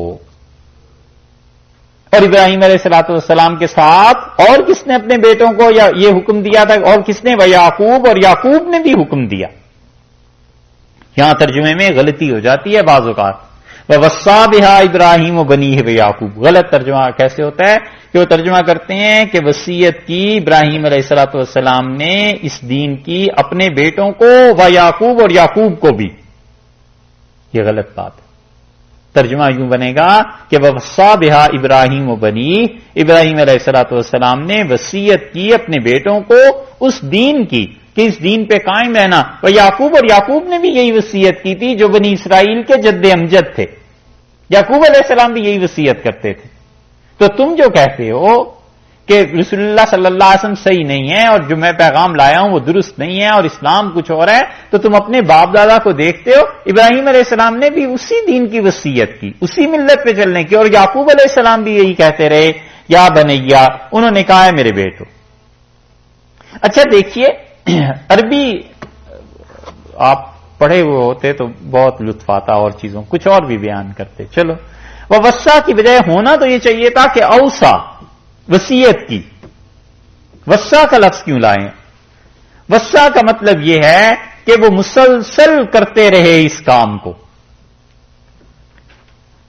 اور ابراہیم علیہ السلام کے ساتھ اور کس نے اپنے بیٹوں کو یہ حکم دیا تھا؟ اور کس نے؟ وَيَعْقُوبَ، اور یعقوب نے بھی حکم دیا۔ یہاں ترجمے میں غلطی ہو جاتی ہے بعض اوقات، وَوَصَّى بِهَا ابراہیم وبنیہ ویعقوب. غلط ترجمہ کیسے ہوتا ہے کہ وہ ترجمہ کرتے ہیں کہ وصیت کی ابراہیم علیہ الصلوۃ والسلام نے اس دین کی اپنے بیٹوں کو و یعقوب اور یعقوب کو بھی. یہ غلط بات ہے. ترجمہ یوں بنے گا کہ وَوَصَّى بِهَا ابراہیم وبنیہ. ابراہیم علیہ الصلوۃ والسلام نے وصیت کی اپنے بیٹوں کو اس دین کی کہ اس دین پہ قائم رہنا. وہ یعقوب اور یعقوب نے بھی یہی وصیت کی تھی جو بنی اسرائیل کے جد امجد تھے. یعقوب علیہ السلام بھی یہی وصیت کرتے تھے. تو تم جو کہتے ہو کہ رسول اللہ صلی اللہ علیہ وسلم صحیح نہیں ہے اور جو میں پیغام لایا ہوں وہ درست نہیں ہے اور اسلام کچھ اور ہے، تو تم اپنے باپ دادا کو دیکھتے ہو. ابراہیم علیہ السلام نے بھی اسی دین کی وصیت کی، اسی ملت پہ چلنے کی، اور یعقوب علیہ السلام بھی یہی کہتے رہے یا بنیا. انہوں نے کہا ہے میرے بیٹو. اچھا دیکھیے عربی آپ پڑھے ہوئے ہوتے تو بہت لطف آتا اور چیزوں کچھ اور بھی بیان کرتے. چلو وصا کی بجائے ہونا تو یہ چاہیے تھا کہ اوصا، وصیت کی. وصا کا لفظ کیوں لائیں؟ وصا کا مطلب یہ ہے کہ وہ مسلسل کرتے رہے اس کام کو.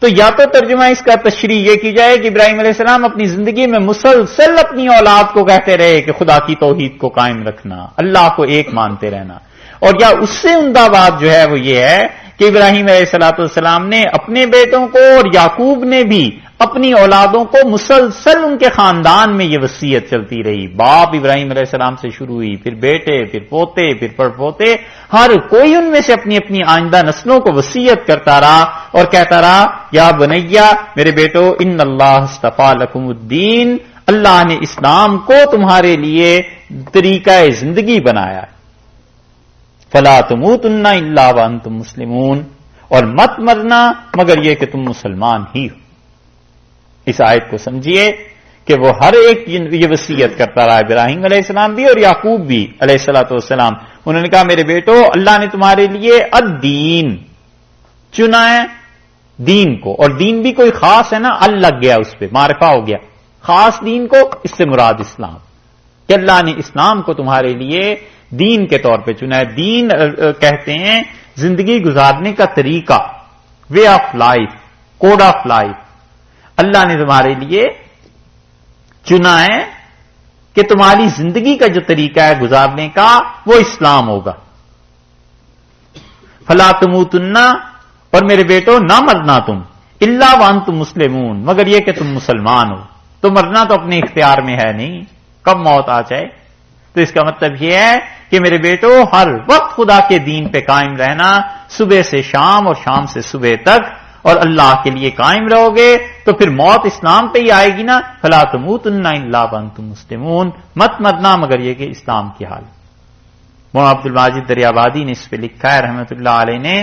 تو یا تو ترجمہ اس کا تشریح یہ کی جائے کہ ابراہیم علیہ السلام اپنی زندگی میں مسلسل اپنی اولاد کو کہتے رہے کہ خدا کی توحید کو قائم رکھنا، اللہ کو ایک مانتے رہنا. اور یا اس سے عمدہ بات جو ہے وہ یہ ہے کہ ابراہیم علیہ الصلوۃ والسلام نے اپنے بیٹوں کو اور یعقوب نے بھی اپنی اولادوں کو مسلسل ان کے خاندان میں یہ وصیت چلتی رہی. باپ ابراہیم علیہ السلام سے شروع ہوئی، پھر بیٹے، پھر پوتے، پھر پڑپوتے، ہر کوئی ان میں سے اپنی اپنی آئندہ نسلوں کو وصیت کرتا رہا اور کہتا رہا یا بنیا، میرے بیٹو، ان اللہ اصطفیٰ لکم الدین، اللہ نے اسلام کو تمہارے لیے طریقہ زندگی بنایا. فلا تموتن الا وانتم مسلمون، اور مت مرنا مگر یہ کہ تم مسلمان ہی ہو. اس آیت کو سمجھیے کہ وہ ہر ایک یہ وصیت کرتا رہا، ابراہیم علیہ السلام بھی اور یعقوب بھی علیہ الصلوۃ والسلام. انہوں نے کہا میرے بیٹو، اللہ نے تمہارے لیے الدین چنا ہے، دین کو. اور دین بھی کوئی خاص ہے نا، ال لگ گیا اس پہ، معرفہ ہو گیا. خاص دین کو اس سے مراد اسلام، کہ اللہ نے اسلام کو تمہارے لیے دین کے طور پہ چنا ہے. دین کہتے ہیں زندگی گزارنے کا طریقہ، way of life, code of life. اللہ نے تمہارے لیے چنا ہے کہ تمہاری زندگی کا جو طریقہ ہے گزارنے کا وہ اسلام ہوگا. فلا تموتن، اور میرے بیٹو نہ مرنا تم، الا وانتم مسلمون، مگر یہ کہ تم مسلمان ہو. تو مرنا تو اپنے اختیار میں ہے نہیں، کب موت آ جائے. تو اس کا مطلب یہ ہے کہ میرے بیٹو ہر وقت خدا کے دین پہ قائم رہنا، صبح سے شام اور شام سے صبح تک، اور اللہ کے لیے قائم رہو گے تو پھر موت اسلام پہ ہی آئے گی نا. فلا تموتن الا وانتم مسلمون، مت مرنا مگر یہ کہ اسلام کی حال. مولانا عبد الماجد دریابادی نے اس پہ لکھا ہے رحمت اللہ علیہ نے.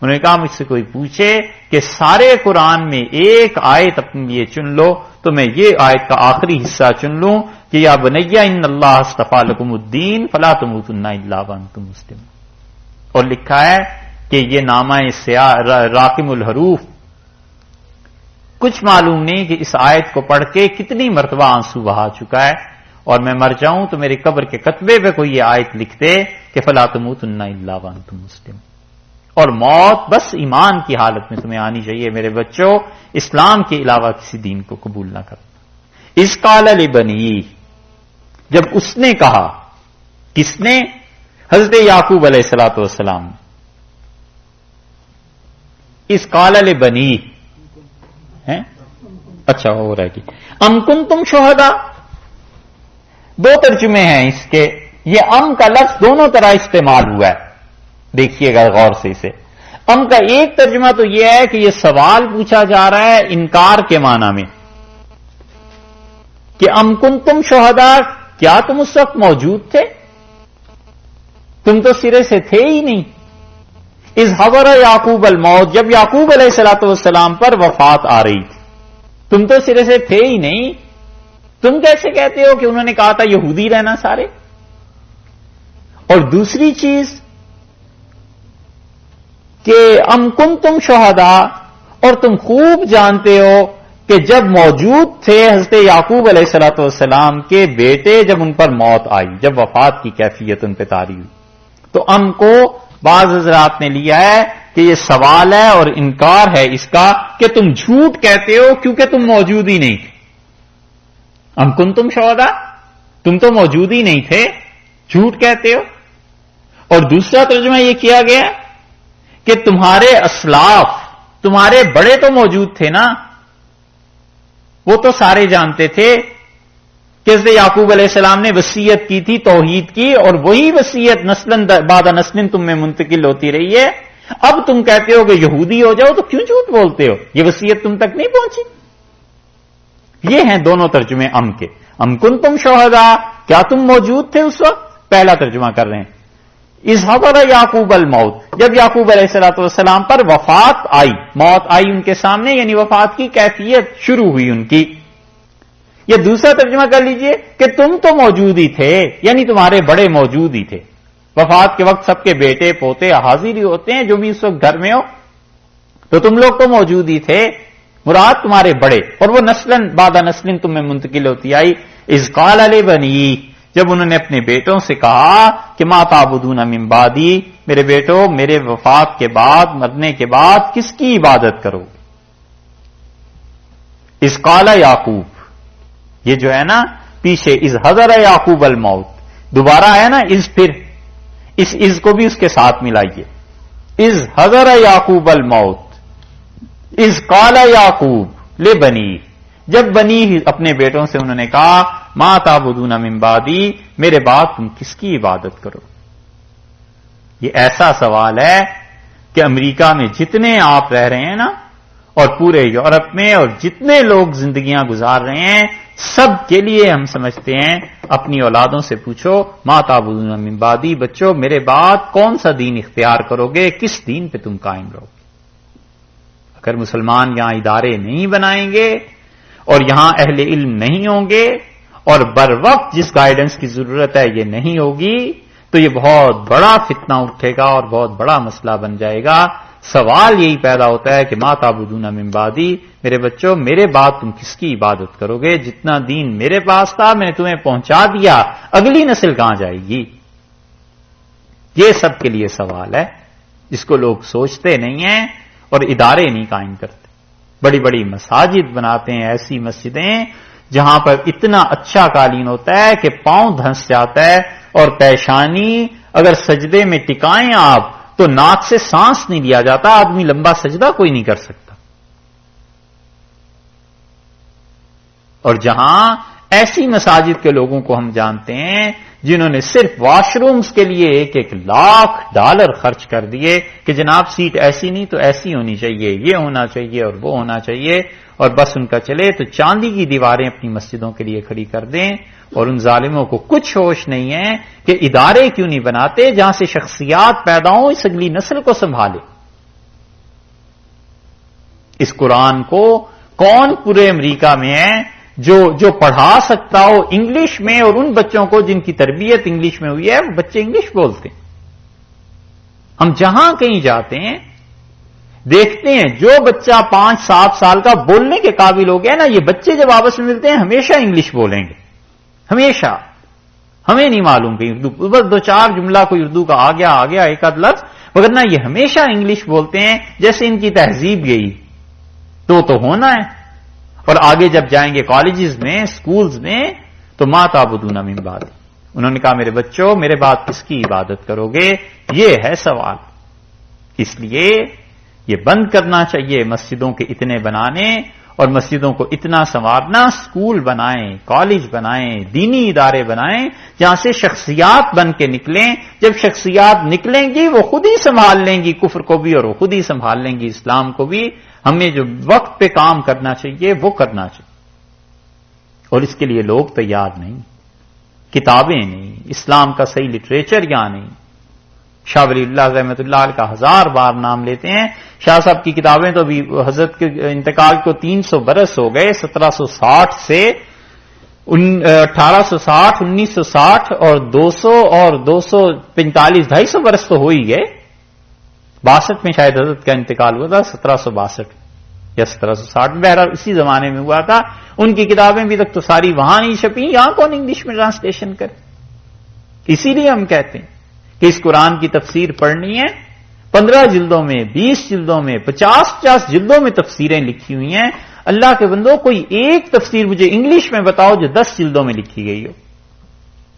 انہوں نے کہا مجھ سے کوئی پوچھے کہ سارے قرآن میں ایک آیت اپنے لیے چن لو تو میں یہ آیت کا آخری حصہ چن لوں کہ یا بنیا ان اللہ اصطفیٰ لکم الدین فلا تموتن الا وانتم مسلمون. اور لکھا ہے کہ یہ نامہ راقم الحروف، کچھ معلوم نہیں کہ اس آیت کو پڑھ کے کتنی مرتبہ آنسو بہا چکا ہے. اور میں مر جاؤں تو میرے قبر کے کتبے پہ کوئی یہ آیت لکھ دے کہ فلا تموتن الا وانتم مسلمون. اور موت بس ایمان کی حالت میں تمہیں آنی چاہیے میرے بچوں، اسلام کے علاوہ کسی دین کو قبول نہ کرنا. اس قال لبنی، جب اس نے کہا، کس نے؟ حضرت یعقوب علیہ الصلوۃ والسلام. اس قال لبنی ہے، اچھا ہو رہا ہے کہ ام کنتم شہداء. دو ترجمے ہیں اس کے. یہ ام کا لفظ دونوں طرح استعمال ہوا ہے، دیکھیے گا غور سے اسے. ام کا ایک ترجمہ تو یہ ہے کہ یہ سوال پوچھا جا رہا ہے انکار کے معنی میں کہ ام کنتم شہداء، کیا تم اس وقت موجود تھے؟ تم تو سرے سے تھے ہی نہیں. اذ حضر یعقوب الموت، جب یعقوب علیہ الصلوۃ والسلام پر وفات آ رہی تھی، تم تو سرے سے تھے ہی نہیں. تم کیسے کہتے ہو کہ انہوں نے کہا تھا یہودی رہنا سارے؟ اور دوسری چیز کہ ام کنتم شہداء، اور تم خوب جانتے ہو کہ جب موجود تھے حضرت یعقوب علیہ الصلوۃ والسلام کے بیٹے، جب ان پر موت آئی، جب وفات کی کیفیت ان پہ طاری ہوئی، تو ام کو بعض حضرات نے لیا ہے کہ یہ سوال ہے اور انکار ہے اس کا کہ تم جھوٹ کہتے ہو کیونکہ تم موجود ہی نہیں تھے. ام کنتم شہداء، تم تو موجود ہی نہیں تھے، جھوٹ کہتے ہو. اور دوسرا ترجمہ یہ کیا گیا کہ تمہارے اسلاف، تمہارے بڑے تو موجود تھے نا، وہ تو سارے جانتے تھے کہ حضرت یعقوب علیہ السلام نے وصیت کی تھی توحید کی، اور وہی وصیت نسلاً بعد نسل تم میں منتقل ہوتی رہی ہے. اب تم کہتے ہو کہ یہودی ہو جاؤ، تو کیوں جھوٹ بولتے ہو؟ یہ وصیت تم تک نہیں پہنچی. یہ ہیں دونوں ترجمے ام کے. ام کنتم شہداء، کیا تم موجود تھے اس وقت؟ پہلا ترجمہ کر رہے ہیں اذ حضر یعقوب الموت، جب یعقوب علیہ السلام پر وفات آئی، موت آئی ان کے سامنے، یعنی وفات کی کیفیت شروع ہوئی ان کی. یہ دوسرا ترجمہ کر لیجئے کہ تم تو موجود ہی تھے، یعنی تمہارے بڑے موجود ہی تھے. وفات کے وقت سب کے بیٹے پوتے حاضر ہی ہوتے ہیں، جو بھی اس وقت گھر میں ہو، تو تم لوگ تو موجود ہی تھے. مراد تمہارے بڑے، اور وہ نسلاً بعد نسل تم میں منتقل ہوتی آئی. اذ قال لبنی، جب انہوں نے اپنے بیٹوں سے کہا کہ ما تعبدون من بعدی، میرے بیٹو میرے وفات کے بعد، مرنے کے بعد کس کی عبادت کرو. اذ قال یعقوب، یہ جو ہے نا پیچھے اذ حضر یعقوب الموت، دوبارہ ہے نا اذ، پھر اس کو بھی اس کے ساتھ ملائیے. اذ حضر یعقوب الموت اذ قال یعقوب لبنی، جب بنی اپنے بیٹوں سے انہوں نے کہا ما تعبدون من بعدی، میرے بعد تم کس کی عبادت کرو. یہ ایسا سوال ہے کہ امریکہ میں جتنے آپ رہ رہے ہیں نا، اور پورے یورپ میں، اور جتنے لوگ زندگیاں گزار رہے ہیں، سب کے لیے ہم سمجھتے ہیں اپنی اولادوں سے پوچھو ما تعبدون من بعدی، بچوں میرے بعد کون سا دین اختیار کرو گے، کس دین پہ تم قائم رہو گے. اگر مسلمان یہاں ادارے نہیں بنائیں گے اور یہاں اہل علم نہیں ہوں گے اور بر وقت جس گائیڈنس کی ضرورت ہے یہ نہیں ہوگی، تو یہ بہت بڑا فتنہ اٹھے گا اور بہت بڑا مسئلہ بن جائے گا. سوال یہی پیدا ہوتا ہے کہ ما تعبدون من بعدی، میرے بچوں میرے بعد تم کس کی عبادت کرو گے؟ جتنا دین میرے پاس تھا میں نے تمہیں پہنچا دیا، اگلی نسل کہاں جائے گی؟ یہ سب کے لیے سوال ہے جس کو لوگ سوچتے نہیں ہیں اور ادارے نہیں قائم کرتے. بڑی بڑی مساجد بناتے ہیں، ایسی مسجدیں جہاں پر اتنا اچھا قالین ہوتا ہے کہ پاؤں دھنس جاتا ہے، اور پیشانی اگر سجدے میں ٹکائیں آپ تو ناک سے سانس نہیں لیا جاتا، آدمی لمبا سجدہ کوئی نہیں کر سکتا. اور جہاں ایسی مساجد کے لوگوں کو ہم جانتے ہیں جنہوں نے صرف واش رومز کے لیے $1,00,000 خرچ کر دیے کہ جناب سیٹ ایسی نہیں تو ایسی ہونی چاہیے، یہ ہونا چاہیے اور وہ ہونا چاہیے، اور بس ان کا چلے تو چاندی کی دیواریں اپنی مسجدوں کے لیے کھڑی کر دیں. اور ان ظالموں کو کچھ ہوش نہیں ہے کہ ادارے کیوں نہیں بناتے جہاں سے شخصیات پیدا ہوں، اس اگلی نسل کو سنبھالے. اس قرآن کو کون پورے امریکہ میں ہے جو پڑھا سکتا ہو انگلش میں، اور ان بچوں کو جن کی تربیت انگلش میں ہوئی ہے وہ بچے انگلش بولتے ہیں. ہم جہاں کہیں جاتے ہیں دیکھتے ہیں جو بچہ 5-7 سال کا بولنے کے قابل ہو گیا نا، یہ بچے جب آپس میں ملتے ہیں ہمیشہ انگلش بولیں گے، ہمیشہ. ہمیں نہیں معلوم کہ اردو، بس 2-4 جملہ کوئی اردو کا آ گیا ایک آدھ لفظ، مگر نہ یہ ہمیشہ انگلش بولتے ہیں جیسے ان کی تہذیب گئی. تو ہونا ہے. اور آگے جب جائیں گے کالجز میں، سکولز میں، تو ما تعبدون من بعدی، انہوں نے کہا میرے بچوں میرے بعد کس کی عبادت کرو گے؟ یہ ہے سوال. اس لیے یہ بند کرنا چاہیے مسجدوں کے اتنے بنانے اور مسجدوں کو اتنا سنوارنا. سکول بنائیں، کالج بنائیں، دینی ادارے بنائیں جہاں سے شخصیات بن کے نکلیں. جب شخصیات نکلیں گی وہ خود ہی سنبھال لیں گی کفر کو بھی، اور وہ خود ہی سنبھال لیں گی اسلام کو بھی. ہمیں جو وقت پہ کام کرنا چاہیے وہ کرنا چاہیے، اور اس کے لیے لوگ تیار نہیں، کتابیں نہیں، اسلام کا صحیح لٹریچر یہاں نہیں. شاہ ولی اللہ رحمۃ اللہ علیہ کا 1000 بار نام لیتے ہیں. شاہ صاحب کی کتابیں تو ابھی حضرت کے انتقال کو 300 برس ہو گئے، 1760 سے 1860، 1960 اور 200 اور 245، 250 برس تو ہو ہی گئے. 62 میں شاید حضرت کا انتقال ہوا تھا، 1762 یا 1760 میں، بہرحال اسی زمانے میں ہوا تھا. ان کی کتابیں بھی تک تو ساری وہاں نہیں چھپی، یہاں کون انگلش میں ٹرانسلیشن کرے؟ اسی لیے ہم کہتے ہیں کہ اس قرآن کی تفسیر پڑھنی ہے، 15 جلدوں میں، 20 جلدوں میں، 50 جلدوں میں تفسیریں لکھی ہوئی ہیں. اللہ کے بندو، کوئی ایک تفسیر مجھے انگلش میں بتاؤ جو 10 جلدوں میں لکھی گئی ہو.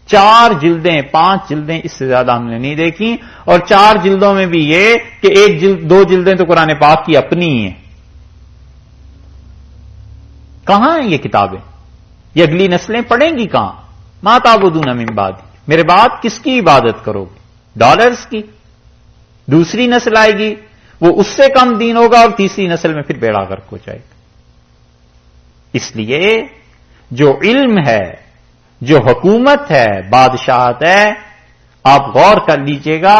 4 جلدیں، 5 جلدیں، اس سے زیادہ ہم نے نہیں دیکھی. اور 4 جلدوں میں بھی یہ کہ 1 جلد 2 جلدیں تو قرآن پاک کی اپنی ہی ہیں. کہاں ہیں یہ کتابیں؟ یہ اگلی نسلیں پڑھیں گی کہاں؟ ما تعبدون من بعدی، میرے بعد کس کی عبادت کرو گے؟ ڈالرز کی. دوسری نسل آئے گی، وہ اس سے کم دین ہوگا، اور تیسری نسل میں پھر بیڑا غرق ہو جائے گا. اس لیے جو علم ہے، جو حکومت ہے، بادشاہت ہے، آپ غور کر لیجئے گا.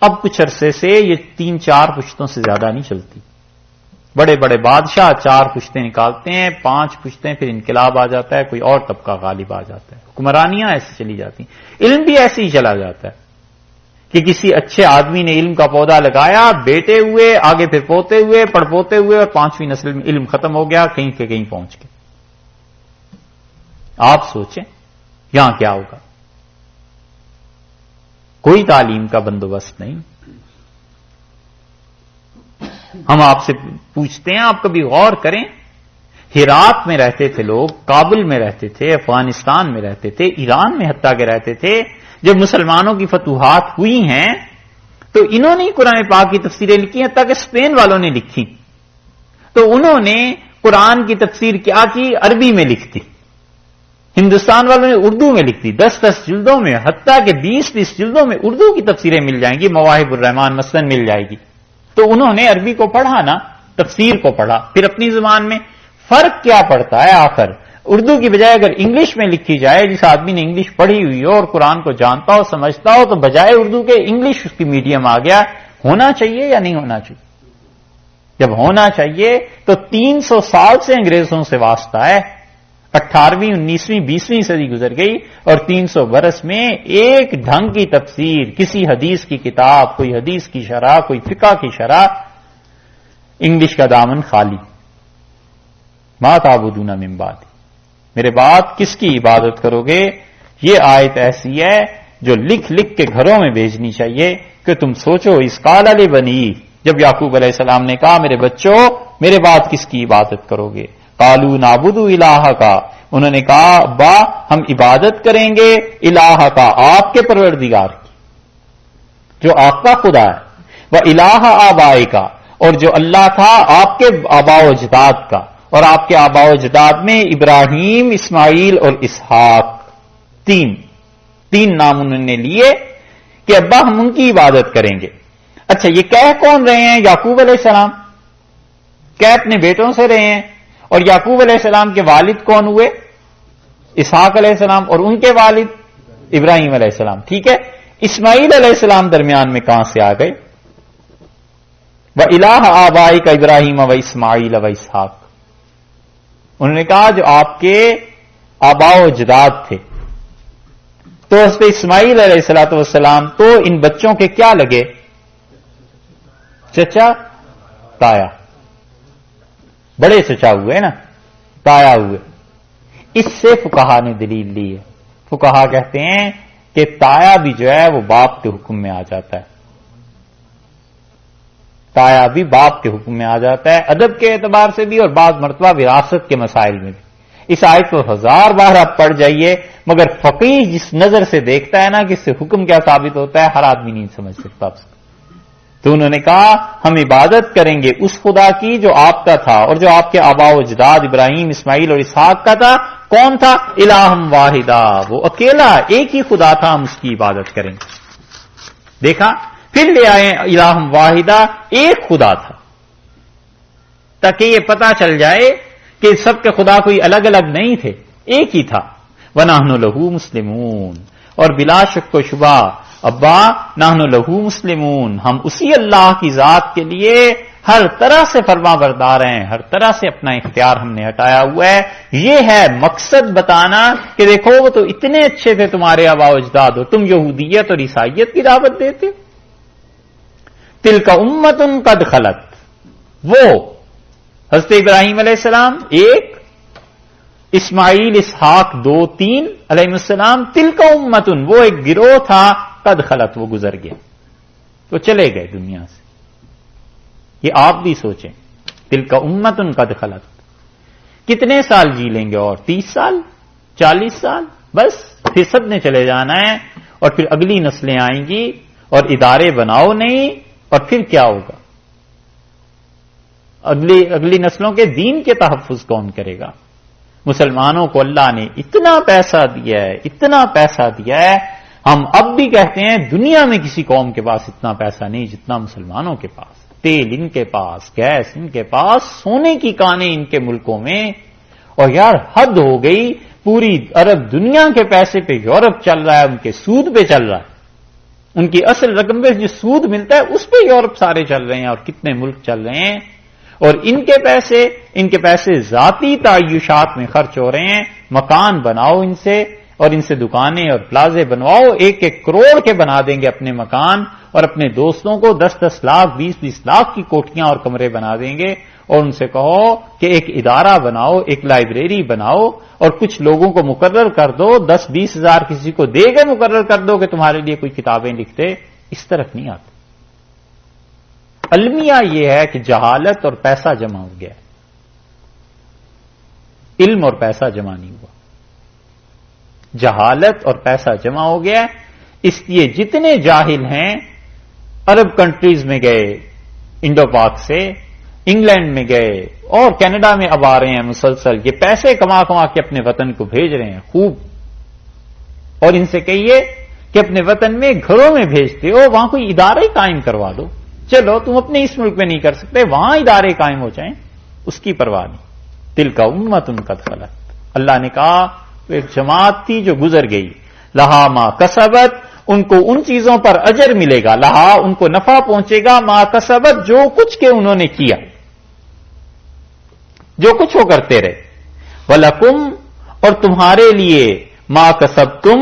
اب کچھ عرصے سے یہ 3-4 پشتوں سے زیادہ نہیں چلتی. بڑے بڑے بادشاہ 4 پشتیں نکالتے ہیں، 5 پشتیں، پھر انقلاب آ جاتا ہے، کوئی اور طبقہ غالب آ جاتا ہے، حکمرانیاں ایسی چلی جاتی ہیں. علم بھی ایسے ہی چلا جاتا ہے کہ کسی اچھے آدمی نے علم کا پودا لگایا، بیٹے ہوئے، آگے پھر پوتے ہوئے، پڑپوتے ہوئے، اور 5ویں نسل میں علم ختم ہو گیا، کہیں کے کہیں پہنچ گئے. آپ سوچیں یہاں کیا ہوگا؟ کوئی تعلیم کا بندوبست نہیں. ہم آپ سے پوچھتے ہیں، آپ کبھی غور کریں، ہرات میں رہتے تھے لوگ، کابل میں رہتے تھے، افغانستان میں رہتے تھے، ایران میں حتیٰ کہ رہتے تھے. جب مسلمانوں کی فتوحات ہوئی ہیں تو انہوں نے قرآن پاک کی تفسیریں لکھی ہیں، حتیٰ کہ اسپین والوں نے لکھی. تو انہوں نے قرآن کی تفسیر کیا کی؟ عربی میں لکھ دی. ہندوستان والوں نے اردو میں لکھ دی، 10 جلدوں میں، حتیٰ کہ 20 جلدوں میں اردو کی تفسیریں مل جائیں گی. مواہب الرحمان مثلاً مل جائے گی. تو انہوں نے عربی کو پڑھا نا، تفسیر کو پڑھا، پھر اپنی زبان میں. فرق کیا پڑتا ہے آخر؟ اردو کی بجائے اگر انگلش میں لکھی جائے، جس آدمی نے انگلش پڑھی ہوئی ہو اور قرآن کو جانتا ہو، سمجھتا ہو، تو بجائے اردو کے انگلش اس کی میڈیم آ گیا. ہونا چاہیے یا نہیں ہونا چاہیے؟ جب ہونا چاہیے تو 300 سال سے انگریزوں سے واسطہ ہے. 18ویں، 19ویں، 20ویں صدی گزر گئی، اور 300 برس میں ایک ڈھنگ کی تفسیر، کسی حدیث کی کتاب، کوئی حدیث کی شرح، کوئی فقہ کی شرح، انگلش کا دامن خالی. ما تعبدون من بعدی، میرے بعد کس کی عبادت کرو گے؟ یہ آیت ایسی ہے جو لکھ لکھ کے گھروں میں بھیجنی چاہیے کہ تم سوچو. اس قال لبنی، جب یعقوب علیہ السلام نے کہا میرے بچوں میرے بعد کس کی عبادت کرو گے؟ قالوا نعبد الہ کا، انہوں نے کہا ابا ہم عبادت کریں گے الہ کا، آپ کے پروردگار کی، جو آپ کا خدا ہے. وہ الہ آبائی کا، اور جو اللہ تھا آپ کے آبا و اجداد کا. اور آپ کے آبا و اجداد میں ابراہیم، اسماعیل اور اسحاق، تین نام انہوں نے لیے کہ ابا ہم ان کی عبادت کریں گے. اچھا یہ کہہ کون رہے ہیں؟ یعقوب علیہ السلام کہہ اپنے بیٹوں سے رہے ہیں. اور یعقوب علیہ السلام کے والد کون ہوئے؟ اسحاق علیہ السلام. اور ان کے والد ابراہیم علیہ السلام. ٹھیک ہے، اسماعیل علیہ السلام درمیان میں کہاں سے آ گئے؟ وہ الہ آبائی کا ابراہیم و اسماعیل و اسحاق. انہوں نے کہا جو آپ کے آبا و اجداد تھے. تو اس پہ اسماعیل علیہ الصلوۃ والسلام تو ان بچوں کے کیا لگے؟ چچا تایا. بڑے چچا ہوئے نا، تایا ہوئے. اس سے فقہا نے دلیل لی ہے. فقہا کہتے ہیں کہ تایا بھی جو ہے وہ باپ کے حکم میں آ جاتا ہے. تایا بھی باپ کے حکم میں آ جاتا ہے، ادب کے اعتبار سے بھی اور بعض مرتبہ وراثت کے مسائل میں بھی. اس آیت کو 1000 بار آپ پڑھ جائیے، مگر فقیہ جس نظر سے دیکھتا ہے نا کہ اس سے حکم کیا ثابت ہوتا ہے، ہر آدمی نہیں سمجھ سکتا اس کو. تو انہوں نے کہا ہم عبادت کریں گے اس خدا کی جو آپ کا تھا اور جو آپ کے آبا و اجداد ابراہیم، اسماعیل اور اسحاق کا تھا. کون تھا؟ الہم واحدہ، وہ اکیلا ایک ہی خدا تھا، ہم اس کی عبادت کریں گے. دیکھا، پھر لے آئے الہم واحدہ، ایک خدا تھا، تاکہ یہ پتا چل جائے کہ سب کے خدا کوئی الگ الگ نہیں تھے، ایک ہی تھا. وَنَحْنُ لَهُ مُسْلِمُونَ، اور بلا شک و شبہ ابا نحن لہو مسلمون، ہم اسی اللہ کی ذات کے لیے ہر طرح سے فرما بردار ہیں، ہر طرح سے اپنا اختیار ہم نے ہٹایا ہوا ہے. یہ ہے مقصد بتانا کہ دیکھو وہ تو اتنے اچھے تھے تمہارے آبا و اجداد، اور تم یہودیت اور عیسائیت کی دعوت دیتے. تلک امت قد خلت، وہ حضرت ابراہیم علیہ السلام ایک، اسماعیل اسحاق 2 3 علیہ السلام. تلک امت، وہ ایک گروہ تھا، قد خلت، وہ گزر گیا، وہ چلے گئے دنیا سے. یہ آپ بھی سوچیں، تلک امت قد خلت، کتنے سال جی لیں گے؟ اور 30 سال 40 سال، بس پھر سب نے چلے جانا ہے، اور پھر اگلی نسلیں آئیں گی، اور ادارے بناؤ نہیں، اور پھر کیا ہوگا؟ اگلی نسلوں کے دین کے تحفظ کون کرے گا؟ مسلمانوں کو اللہ نے اتنا پیسہ دیا ہے، اتنا پیسہ دیا ہے، ہم اب بھی کہتے ہیں دنیا میں کسی قوم کے پاس اتنا پیسہ نہیں جتنا مسلمانوں کے پاس، تیل ان کے پاس، گیس ان کے پاس، سونے کی کانیں ان کے ملکوں میں، اور یار حد ہو گئی، پوری عرب دنیا کے پیسے پہ یورپ چل رہا ہے، ان کے سود پہ چل رہا ہے، ان کی اصل رقم پہ جو سود ملتا ہے اس پہ یورپ سارے چل رہے ہیں، اور کتنے ملک چل رہے ہیں، اور ان کے پیسے ذاتی تعیشات میں خرچ ہو رہے ہیں۔ مکان بناؤ ان سے، اور ان سے دکانیں اور پلازے بنواؤ، 1-1 کروڑ کے بنا دیں گے اپنے مکان، اور اپنے دوستوں کو 10-10 لاکھ 20-20 لاکھ کی کوٹھیاں اور کمرے بنا دیں گے، اور ان سے کہو کہ ایک ادارہ بناؤ، ایک لائبریری بناؤ، اور کچھ لوگوں کو مقرر کر دو، 10-20 ہزار کسی کو دے کے مقرر کر دو کہ تمہارے لیے کوئی کتابیں لکھتے، اس طرف نہیں آتے۔ المیہ یہ ہے کہ جہالت اور پیسہ جمع ہو گیا، علم اور پیسہ جمع نہیں ہوا، جہالت اور پیسہ جمع ہو گیا، اس لیے جتنے جاہل ہیں عرب کنٹریز میں گئے، انڈو پاک سے انگلینڈ میں گئے، اور کینیڈا میں اب آ رہے ہیں مسلسل، یہ پیسے کما کما کے اپنے وطن کو بھیج رہے ہیں خوب، اور ان سے کہیے کہ اپنے وطن میں گھروں میں بھیجتے ہو، وہاں کوئی ادارے قائم کروا دو، چلو تم اپنے اس ملک میں نہیں کر سکتے، وہاں ادارے قائم ہو جائیں، اس کی پرواہ نہیں۔ تلک امت قد خلت، اللہ نے کہا تو ایک جماعت تھی جو گزر گئی، لہا ما کسبت، ان کو ان چیزوں پر اجر ملے گا، لہا ان کو نفع پہنچے گا، ما کسبت جو کچھ کے انہوں نے کیا، جو کچھ وہ کرتے رہے، وَلَكُمْ اور تمہارے لیے ما کسبتم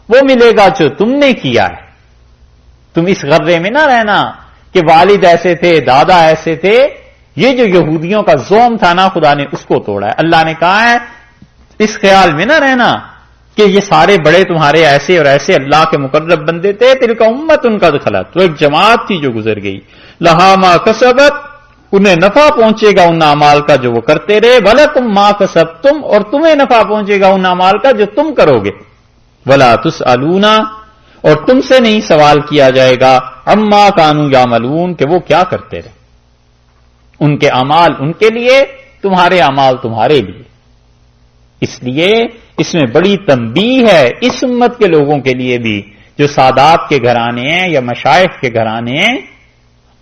وہ ملے گا جو تم نے کیا ہے۔ تم اس غرے میں نہ رہنا کہ والد ایسے تھے، دادا ایسے تھے، یہ جو یہودیوں کا زوم تھا نا، خدا نے اس کو توڑا ہے۔ اللہ نے کہا ہے اس خیال میں نہ رہنا کہ یہ سارے بڑے تمہارے ایسے اور ایسے اللہ کے مقرب بندے تھے، تلک امت قد خلت، تو ایک جماعت تھی جو گزر گئی، لہا ما کسبت انہیں نفع پہنچے گا ان اعمال کا جو وہ کرتے رہے، وَلَكُمْ مَا كَسَبْتُمْ اور تمہیں نفع پہنچے گا ان اعمال کا جو تم کرو گے، وَلَا تُسْأَلُونَ اور تم سے نہیں سوال کیا جائے گا، عَمَّا كَانُوا يَعْمَلُونَ کہ وہ کیا کرتے رہے، ان کے اعمال ان کے لیے، تمہارے اعمال تمہارے لیے۔ اس لیے اس میں بڑی تنبیہ ہے اس امت کے لوگوں کے لیے بھی جو سادات کے گھرانے ہیں یا مشائخ کے گھرانے ہیں،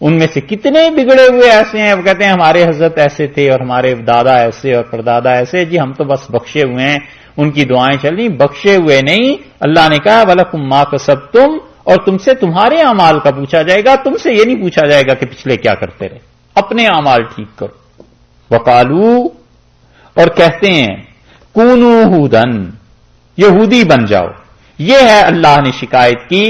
ان میں سے کتنے بگڑے ہوئے ایسے ہیں، وہ کہتے ہیں ہمارے حضرت ایسے تھے اور ہمارے دادا ایسے اور پردادا ایسے، جی ہم تو بس بخشے ہوئے ہیں، ان کی دعائیں چل رہی، بخشے ہوئے نہیں۔ اللہ نے کہا وَلَكُمْ مَا كَسَبْتُمْ اور تم سے تمہارے اعمال کا پوچھا جائے گا، تم سے یہ نہیں پوچھا جائے گا کہ پچھلے کیا کرتے رہے، اپنے اعمال ٹھیک کرو۔ وَقَالُوا اور کہتے ہیں کونوا ہودن یہودی بن جاؤ، یہ ہے اللہ نے شکایت کی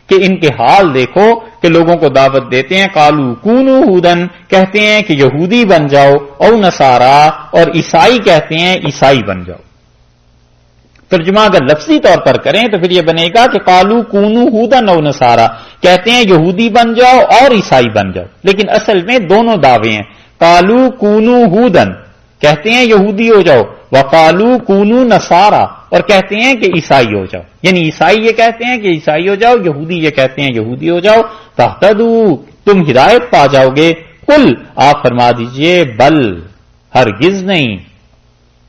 کہ ان کے حال دیکھو کہ لوگوں کو دعوت دیتے ہیں، قالوا کونوا ہودن کہتے ہیں کہ یہودی بن جاؤ، او نصارا اور عیسائی کہتے ہیں عیسائی بن جاؤ۔ ترجمہ اگر لفظی طور پر کریں تو پھر یہ بنے گا کہ قالوا کونوا ہودن او نصارا کہتے ہیں یہودی بن جاؤ اور عیسائی بن جاؤ، لیکن اصل میں دونوں دعوے ہیں، قالوا کونوا ہودن کہتے ہیں یہودی ہو جاؤ، وقالوا کونوا نصارا اور کہتے ہیں کہ عیسائی ہو جاؤ، یعنی عیسائی یہ کہتے ہیں کہ عیسائی ہو جاؤ، یہودی یہ کہتے ہیں یہودی ہو جاؤ، تہتدوا تم ہدایت پا جاؤ گے۔ قل آپ فرما دیجئے بل ہرگز نہیں،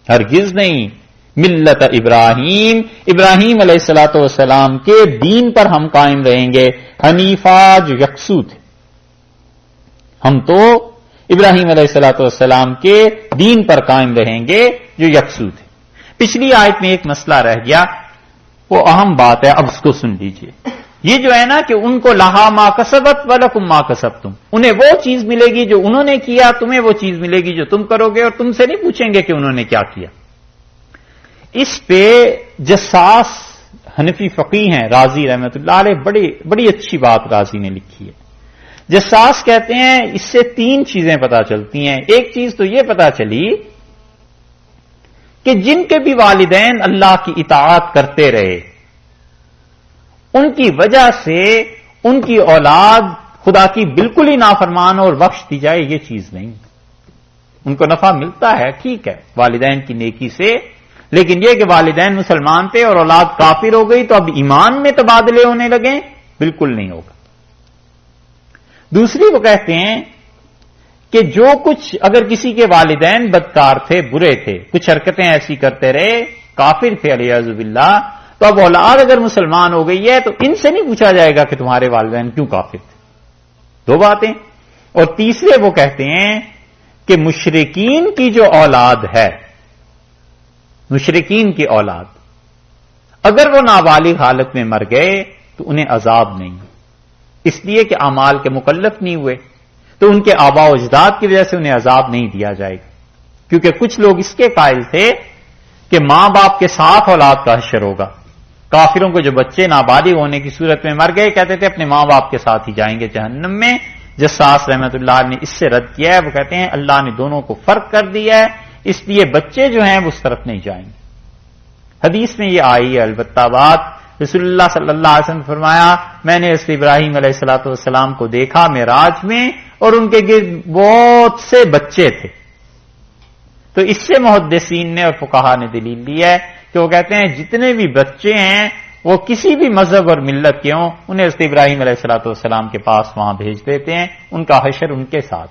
ہرگز نہیں، ملت ابراہیم ابراہیم علیہ الصلوۃ والسلام کے دین پر ہم قائم رہیں گے، حنیفا جو یکسو تھے، ہم تو ابراہیم علیہ الصلوۃ والسلام کے دین پر قائم رہیں گے جو یکسو تھے۔ پچھلی آیت میں ایک مسئلہ رہ گیا، وہ اہم بات ہے، اب اس کو سن لیجئے۔ یہ جو ہے نا کہ ان کو لہا ما کسبت ولکم ما کسبتم، انہیں وہ چیز ملے گی جو انہوں نے کیا، تمہیں وہ چیز ملے گی جو تم کرو گے، اور تم سے نہیں پوچھیں گے کہ انہوں نے کیا کیا۔ اس پہ جساس حنفی فقیہ ہیں رازی رحمۃ اللہ علیہ، بڑی اچھی بات رازی نے لکھی ہے۔ جساس کہتے ہیں اس سے 3 چیزیں پتا چلتی ہیں۔ ایک چیز تو یہ پتا چلی کہ جن کے بھی والدین اللہ کی اطاعت کرتے رہے، ان کی وجہ سے ان کی اولاد خدا کی بالکل ہی نافرمان اور بخش دی جائے، یہ چیز نہیں۔ ان کو نفع ملتا ہے، ٹھیک ہے، والدین کی نیکی سے، لیکن یہ کہ والدین مسلمان تھے اور اولاد کافر ہو گئی تو اب ایمان میں تبادلے ہونے لگے، بالکل نہیں ہوگا۔ دوسری وہ کہتے ہیں کہ جو کچھ اگر کسی کے والدین بدکار تھے، برے تھے، کچھ حرکتیں ایسی کرتے رہے، کافر تھے علیہ باللہ، تو اب اولاد اگر مسلمان ہو گئی ہے تو ان سے نہیں پوچھا جائے گا کہ تمہارے والدین کیوں کافر تھے۔ دو باتیں۔ اور تیسرے وہ کہتے ہیں کہ مشرکین کی جو اولاد ہے، مشرکین کی اولاد اگر وہ نابالغ حالت میں مر گئے تو انہیں عذاب نہیں، اس لیے کہ اعمال کے مکلف نہیں ہوئے، تو ان کے آباء و اجداد کی وجہ سے انہیں عذاب نہیں دیا جائے گا۔ کیونکہ کچھ لوگ اس کے قائل تھے کہ ماں باپ کے ساتھ اولاد کا حشر ہوگا۔ کافروں کو جو بچے نابالغ ہونے کی صورت میں مر گئے کہتے تھے اپنے ماں باپ کے ساتھ ہی جائیں گے جہنم میں۔ جساس رحمت اللہ نے اس سے رد کیا ہے، وہ کہتے ہیں اللہ نے دونوں کو فرق کر دیا ہے، اس لیے بچے جو ہیں وہ اس طرف نہیں جائیں گے۔ حدیث میں یہ آئی ہے البتہ بات، رسول اللہ صلی اللہ علیہ وسلم نے فرمایا میں نے حضرت ابراہیم علیہ الصلوۃ والسلام کو دیکھا معراج میں اور ان کے گرد بہت سے بچے تھے۔ تو اس سے محدثین نے اور فقہا نے دلیل لی ہے کہ وہ کہتے ہیں جتنے بھی بچے ہیں وہ کسی بھی مذہب اور ملت کے ہوں، انہیں حضرت ابراہیم علیہ الصلوۃ والسلام کے پاس وہاں بھیج دیتے ہیں، ان کا حشر ان کے ساتھ،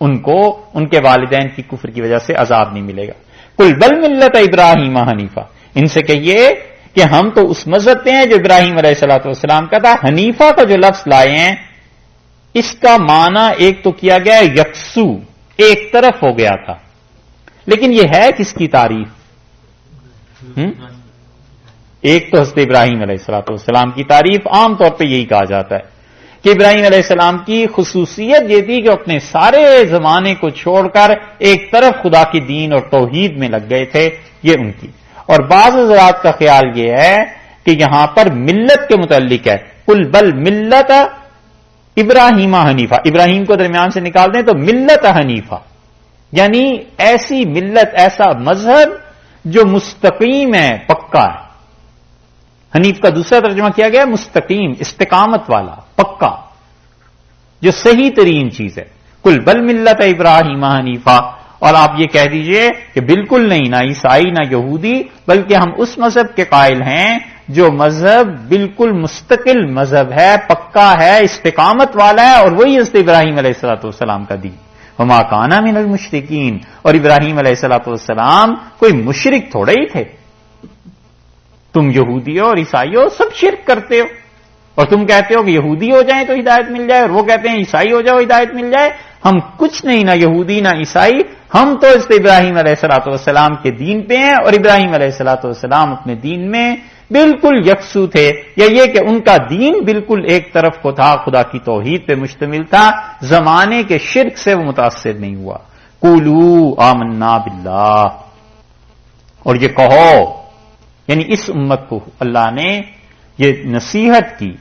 ان کو ان کے والدین کی کفر کی وجہ سے عذاب نہیں ملے گا۔ قل بل ملت ابراہیم حنیفہ، ان سے کہیے کہ ہم تو اس مذہب پہ ہیں جو ابراہیم علیہ الصلوۃ والسلام کا تھا۔ حنیفہ کا جو لفظ لائے ہیں اس کا معنی ایک تو کیا گیا ہے یکسو، ایک طرف ہو گیا تھا، لیکن یہ ہے کس کی تعریف؟ ایک تو حضرت ابراہیم علیہ الصلوۃ والسلام کی تعریف عام طور پہ یہی کہا جاتا ہے کہ ابراہیم علیہ السلام کی خصوصیت یہ تھی کہ اپنے سارے زمانے کو چھوڑ کر ایک طرف خدا کی دین اور توحید میں لگ گئے تھے، یہ ان کی۔ اور بعض حضرات کا خیال یہ ہے کہ یہاں پر ملت کے متعلق ہے، قل بل ملت ابراہیم حنیفہ، ابراہیم کو درمیان سے نکال دیں تو ملت حنیفہ، یعنی ایسی ملت، ایسا مذہب جو مستقیم ہے، پکا ہے۔ حنیف کا دوسرا ترجمہ کیا گیا مستقیم، استقامت والا، پکا، جو صحیح ترین چیز ہے۔ قل بل ملت ابراہیم حنیفہ، اور آپ یہ کہہ دیجئے کہ بالکل نہیں، نہ عیسائی نہ یہودی، بلکہ ہم اس مذہب کے قائل ہیں جو مذہب بالکل مستقل مذہب ہے، پکا ہے، استقامت والا ہے، اور وہی حضرت ابراہیم علیہ الصلوۃ والسلام کا دین۔ وما کان من المشرکین، اور ابراہیم علیہ الصلوۃ والسلام کوئی مشرک تھوڑے ہی تھے۔ تم یہودی ہو اور عیسائی ہو، سب شرک کرتے ہو، اور تم کہتے ہو کہ یہودی ہو جائیں تو ہدایت مل جائے، اور وہ کہتے ہیں عیسائی ہو جاؤ ہدایت مل جائے۔ ہم کچھ نہیں، نہ یہودی نہ عیسائی، ہم تو حضرت ابراہیم علیہ الصلوۃ والسلام کے دین پہ ہیں، اور ابراہیم علیہ الصلوۃ والسلام اپنے دین میں بالکل یکسو تھے، یا یہ کہ ان کا دین بالکل ایک طرف کو تھا، خدا کی توحید پہ مشتمل تھا، زمانے کے شرک سے وہ متاثر نہیں ہوا۔ قولوا آمنا باللہ، اور یہ کہو، یعنی اس امت کو اللہ نے یہ نصیحت کی